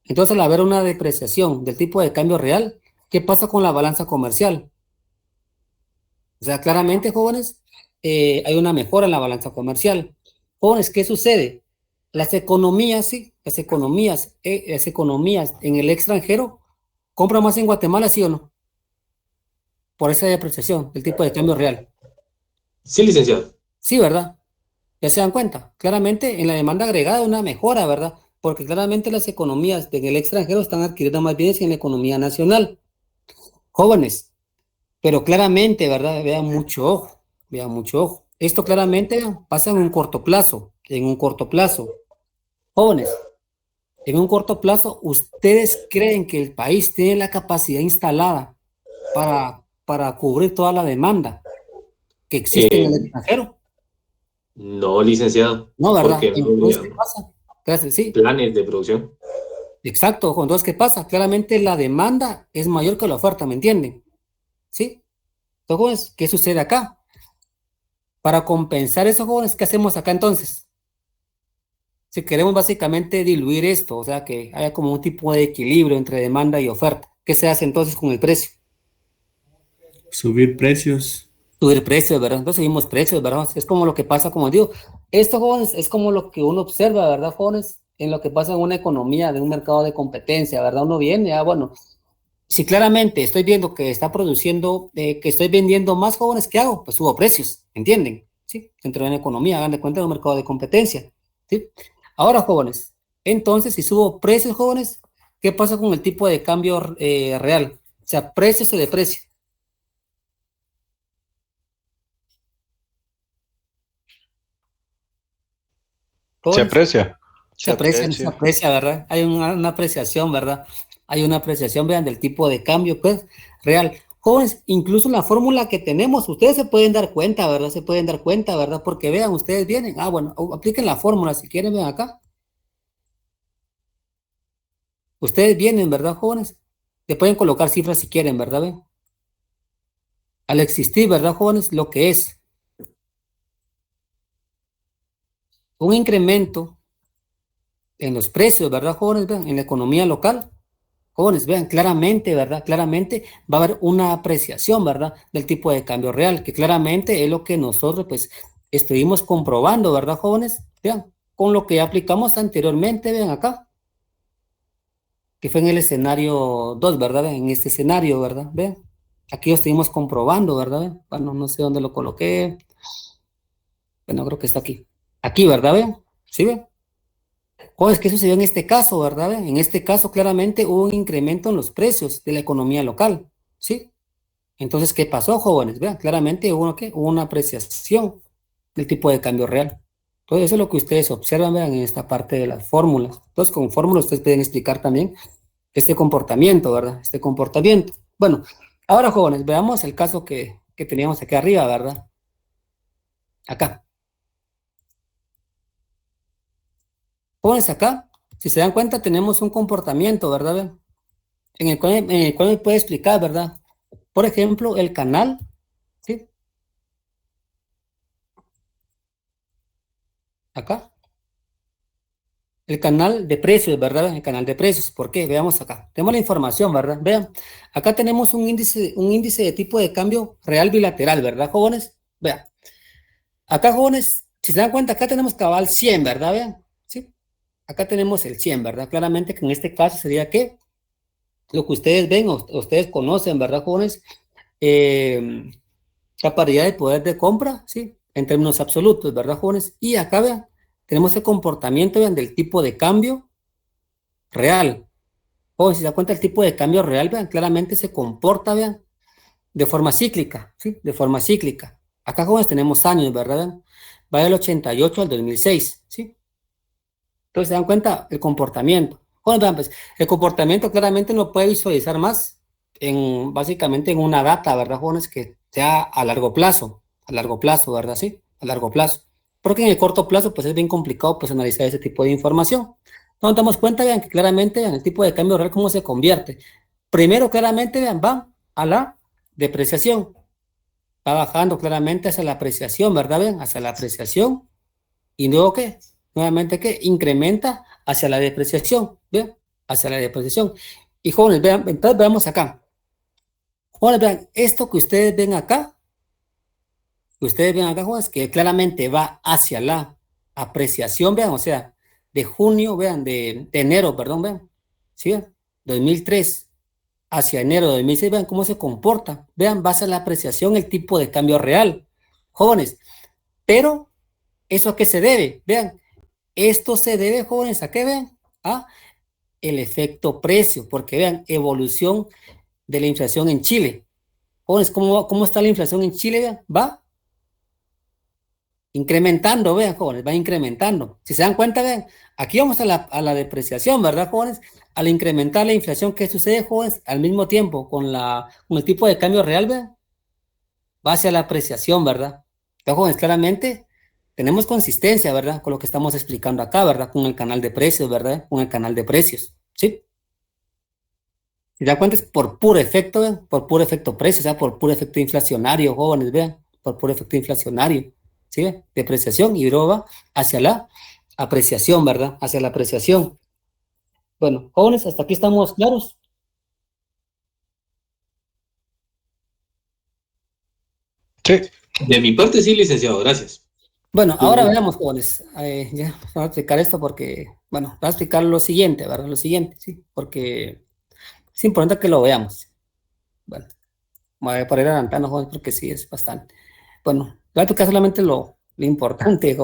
S1: Entonces, al haber una depreciación del tipo de cambio real, ¿qué pasa con la balanza comercial? O sea, claramente, jóvenes, hay una mejora en la balanza comercial. Jóvenes, ¿qué sucede? Las economías, sí, las economías en el extranjero compran más en Guatemala, ¿sí o no? Por esa depreciación del tipo de cambio real.
S4: Sí, licenciado.
S1: Sí, ¿verdad? Ya se dan cuenta. Claramente, en la demanda agregada hay una mejora, ¿verdad? Porque claramente las economías en el extranjero están adquiriendo más bienes que en la economía nacional. Jóvenes, pero claramente, ¿verdad? Vean mucho ojo, vean mucho ojo. Esto claramente pasa en un corto plazo, en un corto plazo. Jóvenes, en un corto plazo, ¿ustedes creen que el país tiene la capacidad instalada para cubrir toda la demanda que existe en el
S4: Eh,
S1: extranjero?
S4: no, licenciado,
S1: No, ¿verdad?
S4: porque no
S1: Entonces,
S4: habría
S1: ¿qué pasa? Gracias, sí,
S4: planes de producción.
S1: exacto. Entonces, ¿qué pasa? Claramente la demanda es mayor que la oferta, ¿me entienden? ¿Sí? Entonces, ¿qué sucede acá? Para compensar eso, jóvenes, ¿qué hacemos acá entonces? Si queremos básicamente diluir esto, o sea, que haya como un tipo de equilibrio entre demanda y oferta, ¿qué se hace entonces con el precio?
S6: Subir precios.
S1: Subir precios, ¿verdad? Entonces subimos precios, ¿verdad? Es como lo que pasa, como digo, esto, jóvenes, es como lo que uno observa, ¿verdad, jóvenes? En lo que pasa en una economía, de un mercado de competencia, ¿verdad? Uno viene, bueno, si claramente estoy viendo que está produciendo, que estoy vendiendo más, jóvenes, ¿qué hago? Pues subo precios, ¿entienden? ¿Sí? Dentro de una economía, hagan de cuenta de un mercado de competencia, ¿sí? Ahora, jóvenes, entonces, si subo precios, jóvenes, ¿qué pasa con el tipo de cambio real? O sea, precio se deprecia.
S3: Se
S1: Jóvenes,
S3: aprecia.
S2: Se
S1: se
S2: aprecia.
S1: aprecia, ¿verdad? Hay una apreciación, ¿verdad? Hay una apreciación, vean, del tipo de cambio, pues, real. Jóvenes, incluso la fórmula que tenemos, ustedes se pueden dar cuenta, ¿verdad? Se pueden dar cuenta, ¿verdad? Porque vean, ustedes vienen, bueno, apliquen la fórmula si quieren, vean acá. Ustedes vienen, ¿verdad, jóvenes? Le pueden colocar cifras si quieren, ¿verdad? Ven. Al existir, ¿verdad, jóvenes? Lo que es un incremento en los precios, ¿verdad, jóvenes? Vean, en la economía local. Jóvenes, vean, claramente, ¿verdad? Claramente va a haber una apreciación, ¿verdad? Del tipo de cambio real, que claramente es lo que nosotros, pues, estuvimos comprobando, ¿verdad, jóvenes? Vean, con lo que ya aplicamos anteriormente, vean acá, que fue en el escenario 2, ¿verdad? Vean, en este escenario, ¿verdad? Vean, aquí lo estuvimos comprobando, ¿verdad? Vean, bueno, no sé dónde lo coloqué. Bueno, creo que está aquí. Aquí, ¿verdad? ¿Ven? ¿Sí ven? Jóvenes, ¿qué sucedió en este caso, verdad? ¿Ven? En este caso, claramente hubo un incremento en los precios de la economía local, ¿sí? Entonces, ¿qué pasó, jóvenes? Vean, claramente hubo, ¿qué? Hubo una apreciación del tipo de cambio real. Entonces, eso es lo que ustedes observan, vean, en esta parte de las fórmulas. Entonces, con fórmulas ustedes pueden explicar también este comportamiento, ¿verdad? Este comportamiento. Bueno, ahora, jóvenes, veamos el caso que teníamos aquí arriba, ¿verdad? Acá. Jóvenes, acá, si se dan cuenta, tenemos un comportamiento, ¿verdad? Vean, en el cual me puede explicar, ¿verdad? Por ejemplo, el canal, ¿sí? Acá. El canal de precios, ¿verdad? El canal de precios. ¿Por qué? Veamos acá. Tenemos la información, ¿verdad? Vean, acá tenemos un índice de tipo de cambio real bilateral, ¿verdad, jóvenes? Vean. Acá, jóvenes, si se dan cuenta, acá tenemos cabal 100, ¿verdad? Vean, ¿sí? Acá tenemos el 100, ¿verdad? Claramente que en este caso sería que lo que ustedes ven o ustedes conocen, ¿verdad, jóvenes? La paridad de poder de compra, ¿sí? En términos absolutos, ¿verdad, jóvenes? Y acá, vean, tenemos el comportamiento, vean, del tipo de cambio real. O si se da cuenta, el tipo de cambio real, vean, claramente se comporta, vean, de forma cíclica, ¿sí? De forma cíclica. Acá, jóvenes, tenemos años, ¿verdad? Vean, va del 88 al 2006, ¿sí? Entonces, se dan cuenta el comportamiento. Jóvenes, vean, pues, el comportamiento claramente no puede visualizar más básicamente en una data, ¿verdad, jóvenes? Que sea a largo plazo, ¿verdad? Sí, a largo plazo. Porque en el corto plazo, pues es bien complicado, pues, analizar ese tipo de información. Nos damos cuenta, vean, que claramente, vean, el tipo de cambio real, cómo se convierte. Primero, claramente, vean, va a la depreciación. Va bajando claramente hacia la apreciación, ¿verdad? Vean, hacia la apreciación. Y luego, ¿qué? Nuevamente, ¿qué? Incrementa hacia la depreciación, ¿vean? Hacia la depreciación. Y jóvenes, vean, entonces veamos acá. Jóvenes, vean, esto que ustedes ven acá, jóvenes, que claramente va hacia la apreciación, vean, o sea, de junio, vean, de enero, perdón, vean, ¿sí? Vean, 2003 hacia enero de 2006, vean cómo se comporta, vean, va hacia la apreciación el tipo de cambio real, jóvenes, pero ¿eso a qué se debe? Vean, esto se debe, jóvenes, ¿a qué vean? A el efecto precio, porque vean, evolución de la inflación en Chile. Jóvenes, ¿cómo está la inflación en Chile? Vean, va incrementando, vean, jóvenes, va incrementando. Si se dan cuenta, vean, aquí vamos a la depreciación, ¿verdad, jóvenes? Al incrementar la inflación, ¿qué sucede, jóvenes? Al mismo tiempo, con el tipo de cambio real, vean, va hacia la apreciación, ¿verdad? Entonces, jóvenes, claramente tenemos consistencia, ¿verdad? Con lo que estamos explicando acá, ¿verdad? Con el canal de precios, ¿verdad? Con el canal de precios, ¿sí? Si se dan cuenta, es por puro efecto, vean, por puro efecto precio, o sea, por puro efecto inflacionario, jóvenes, vean, por puro efecto inflacionario. ¿Sí? Depreciación y luego va hacia la apreciación, ¿verdad? Hacia la apreciación. Bueno, jóvenes, hasta aquí estamos claros.
S3: Sí,
S4: De mi parte, sí, licenciado, gracias.
S1: Bueno, ahora veamos, jóvenes. Ya, voy a explicar esto porque, bueno, voy a explicar lo siguiente, ¿verdad? Lo siguiente, sí, porque es importante que lo veamos. Bueno, voy a poner adelantando, jóvenes, porque sí, es bastante. Bueno, voy a explicar solamente lo importante,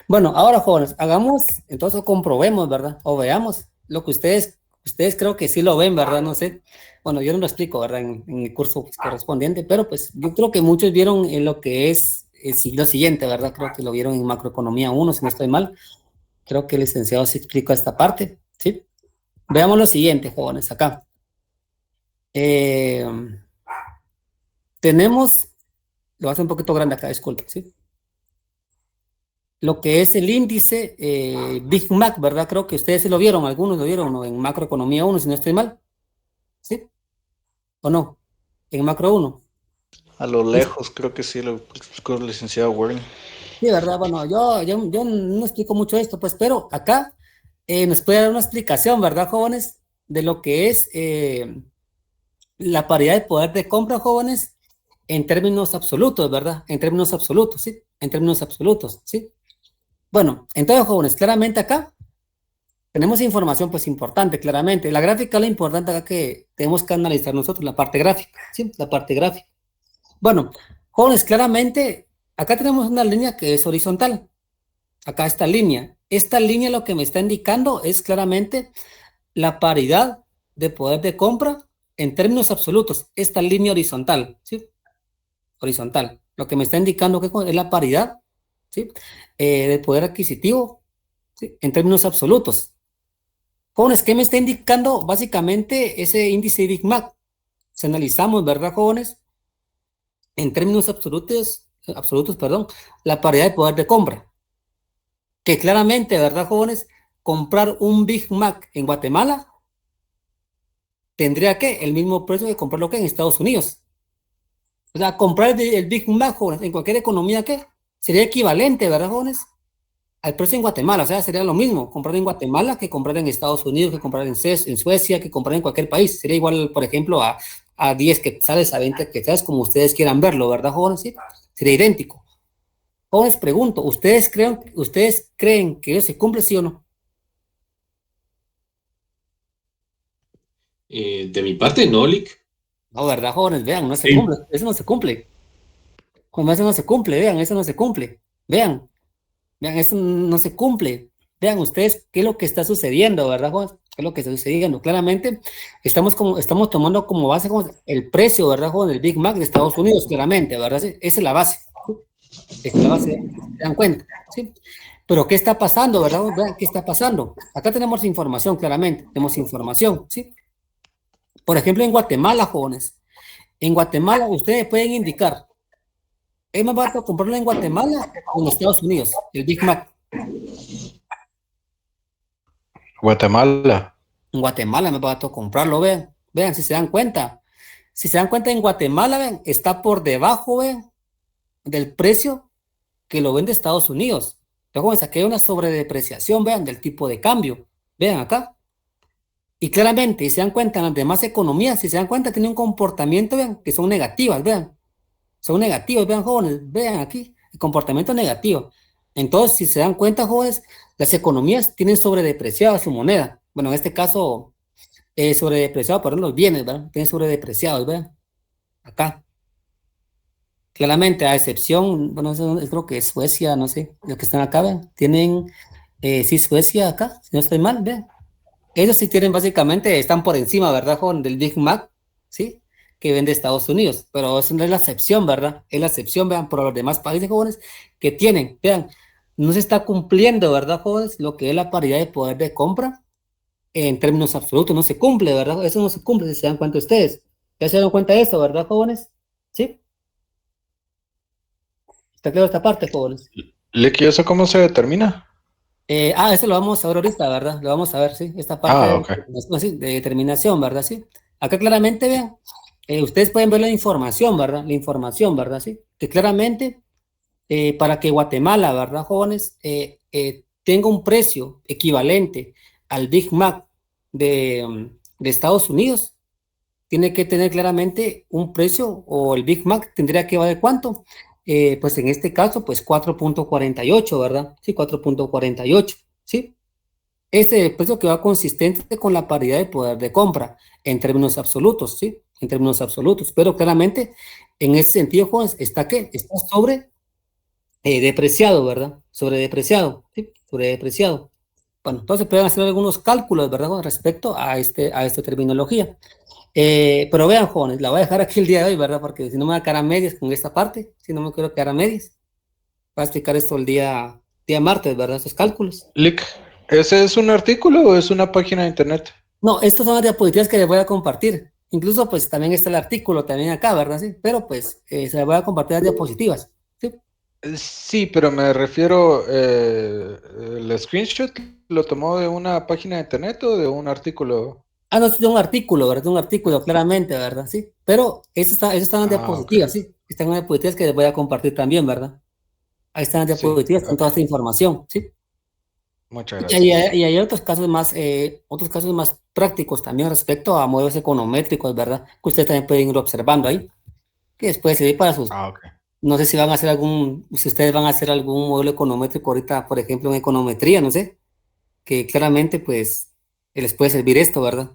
S1: bueno, ahora, jóvenes, hagamos, entonces comprobemos, ¿verdad? O veamos lo que ustedes creo que sí lo ven, ¿verdad? No sé. Bueno, yo no lo explico, ¿verdad? En el curso correspondiente, pero pues yo creo que muchos vieron en lo que es el siglo siguiente, ¿verdad? Creo que lo vieron en macroeconomía 1, si no estoy mal. Creo que el licenciado se explica esta parte, ¿sí? Veamos lo siguiente, jóvenes, acá. Tenemos, lo voy a hacer un poquito grande acá, disculpe, ¿sí? Lo que es el índice Big Mac, ¿verdad? Creo que ustedes sí lo vieron, algunos lo vieron, ¿no? En macroeconomía 1, si no estoy mal, ¿sí? ¿O no? En macro 1.
S2: A lo lejos, creo que sí lo explicó el licenciado Warren.
S1: Sí, ¿verdad? Bueno, yo no explico mucho esto, pues, pero acá nos puede dar una explicación, ¿verdad, jóvenes? De lo que es la paridad de poder de compra, jóvenes, en términos absolutos, ¿verdad? En términos absolutos, ¿sí? En términos absolutos, ¿sí? Bueno, entonces, jóvenes, claramente acá tenemos información, pues, importante, claramente. La gráfica es lo importante acá que tenemos que analizar nosotros, la parte gráfica, ¿sí? La parte gráfica. Bueno, jóvenes, claramente, Acá tenemos una línea que es horizontal. Acá esta línea lo que me está indicando es claramente la paridad de poder de compra en términos absolutos. Esta línea horizontal, ¿sí? Horizontal. Lo que me está indicando que es la paridad, ¿sí? De poder adquisitivo, ¿sí? En términos absolutos. Jóvenes, ¿qué me está indicando básicamente ese índice Big Mac? Si analizamos, ¿verdad, jóvenes? En términos absolutos, perdón, la paridad de poder de compra. Que claramente, ¿verdad, jóvenes? Comprar un Big Mac en Guatemala tendría que el mismo precio que comprarlo que en Estados Unidos. O sea, comprar el Big Mac, jóvenes, en cualquier economía que sería equivalente, ¿verdad, jóvenes? Al precio en Guatemala. O sea, sería lo mismo comprar en Guatemala que comprar en Estados Unidos, que comprar en Suecia, que comprar en cualquier país. Sería igual, por ejemplo, a 10 quetzales, a 20 quetzales, como ustedes quieran verlo, ¿verdad, jóvenes? Sí, sería idéntico. Jóvenes, pregunto, ¿ustedes creen que eso se cumple, sí o no?
S4: De mi parte, no, Lick.
S1: No, ¿verdad, jóvenes? Vean, no se
S6: Sí.
S1: cumple, eso no se cumple. Como eso no se cumple, vean, eso no se cumple. Vean, eso no se cumple. Vean ustedes qué es lo que está sucediendo, ¿verdad, jóvenes? ¿Qué es lo que está sucediendo? Claramente, estamos tomando como base el precio, ¿verdad, jóvenes? Del Big Mac de Estados Unidos, claramente, ¿verdad? Sí, esa es la base. Esa es la base, ¿se dan cuenta? ¿Sí? Pero ¿qué está pasando, verdad? Vean, ¿qué está pasando? Acá tenemos información, claramente, tenemos información, ¿sí? Por ejemplo, en Guatemala, jóvenes, en Guatemala ustedes pueden indicar, ¿es más barato comprarlo en Guatemala o en Estados Unidos, el Big Mac?
S3: Guatemala.
S1: En Guatemala me barato comprarlo, vean, si se dan cuenta. Si se dan cuenta, en Guatemala, vean, está por debajo, vean, del precio que lo vende Estados Unidos. Entonces, aquí hay una sobredepreciación, vean, del tipo de cambio. Vean acá. Y claramente, si se dan cuenta, en las demás economías, si se dan cuenta, tienen un comportamiento, vean, que son negativas, vean. Son negativos, vean, jóvenes, vean aquí, el comportamiento negativo. Entonces, si se dan cuenta, jóvenes, las economías tienen sobredepreciada su moneda. Bueno, en este caso, sobredepreciado, perdón, los bienes, ¿verdad? Tienen sobredepreciados, vean, acá. Claramente, a excepción, bueno, creo que es Suecia, no sé, los que están acá, vean, tienen, sí, Suecia acá, si no estoy mal, vean. Ellos sí tienen básicamente, están por encima, ¿verdad, joven? Del Big Mac, ¿sí? Que vende Estados Unidos, pero eso no es la excepción, ¿verdad? Es la excepción, vean, por los demás países jóvenes que tienen, vean, no se está cumpliendo, ¿verdad, jóvenes? Lo que es la paridad de poder de compra en términos absolutos, no se cumple, ¿verdad? Eso no se cumple, si se dan cuenta ustedes. ¿Ya se dan cuenta de esto, verdad, jóvenes? ¿Sí? ¿Está claro esta parte, jóvenes?
S3: Lick, ¿y eso cómo se determina?
S1: Eso lo vamos a ver ahorita, ¿verdad? Lo vamos a ver, sí. Esta parte
S3: Ah, ok.
S1: de determinación, ¿verdad? Sí. Acá claramente, vean, ustedes pueden ver la información, ¿verdad? La información, ¿verdad? Sí. Que claramente, para que Guatemala, ¿verdad, jóvenes? Tenga un precio equivalente al Big Mac de Estados Unidos, tiene que tener claramente un precio, o el Big Mac tendría que valer ¿cuánto? Pues en este caso, pues 4.48, ¿verdad? Sí, 4.48, ¿sí? Este es el precio que va consistente con la paridad de poder de compra en términos absolutos, ¿sí? En términos absolutos, pero claramente en ese sentido, jóvenes, ¿está qué? Está depreciado, ¿verdad? Sobredepreciado, ¿sí? Sobredepreciado. Bueno, entonces pueden hacer algunos cálculos, ¿verdad? Con respecto a esta terminología. Pero vean, jóvenes, la voy a dejar aquí el día de hoy, ¿verdad? Porque si no me voy a quedar a medias con esta parte, si no me quiero quedar a medias. Voy a explicar esto el día martes, ¿verdad? Estos cálculos.
S3: Lick, ¿ese es un artículo o es una página de internet?
S1: No, estas son las diapositivas que les voy a compartir. Incluso, pues, también está el artículo también acá, ¿verdad? Sí, pero, pues, se les voy a compartir las diapositivas, ¿sí?
S3: Sí, pero me refiero, ¿el screenshot lo tomó de una página de internet o de un artículo?
S1: No, es de un artículo, ¿verdad? De un artículo, claramente, ¿verdad? Sí, pero eso está en las
S3: Ah, ok.
S1: diapositivas, ¿sí? Están en las diapositivas que les voy a compartir también, ¿verdad? Ahí están las
S3: Sí,
S1: diapositivas con
S3: ok.
S1: toda esta información, ¿sí?
S3: Muchas
S1: Y
S3: gracias.
S1: hay otros casos más prácticos también respecto a modelos econométricos, ¿verdad? Que ustedes también pueden ir observando ahí, que después servir para sus,
S3: Ah, ok.
S1: no sé si van a hacer si ustedes van a hacer algún modelo econométrico ahorita, por ejemplo, en econometría, no sé, que claramente, pues, les puede servir esto, ¿verdad?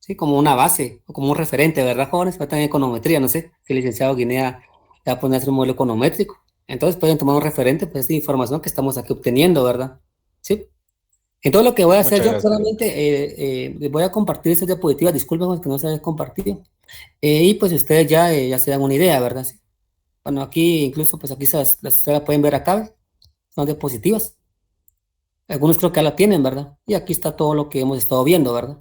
S1: Sí, como una base, o como un referente, ¿verdad, jóvenes? Faltan en econometría, no sé, si el licenciado Guinea va a poner a hacer un modelo econométrico. Entonces pueden tomar un referente, pues, de información que estamos aquí obteniendo, ¿verdad? ¿Sí? Entonces lo que voy a hacer
S3: Muchas
S1: yo
S3: gracias.
S1: solamente, voy a compartir estas diapositivas, disculpen que no se haya compartido, y pues ustedes ya se dan una idea, ¿verdad? Sí. Bueno, aquí incluso, pues aquí ustedes la pueden ver acá, ¿ves? Son diapositivas. Algunos creo que ya la tienen, ¿verdad? Y aquí está todo lo que hemos estado viendo, ¿verdad?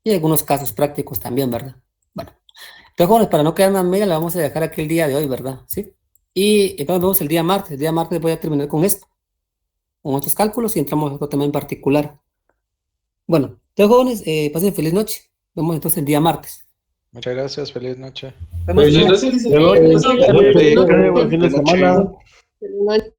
S1: Y algunos casos prácticos también, ¿verdad? Bueno, entonces, jóvenes, para no quedarme a media, la vamos a dejar aquí el día de hoy, ¿verdad? ¿Sí? Y entonces nos vemos el día martes. El día martes voy a terminar con esto, con estos cálculos y entramos a otro tema en particular. Bueno, entonces, jóvenes, pasen feliz noche. Nos vemos entonces el día martes.
S3: Muchas gracias, feliz noche.
S4: Muchas gracias.
S7: Buenas noches.
S2: Feliz
S7: Buen fin de semana.
S2: noche.
S7: Feliz noche.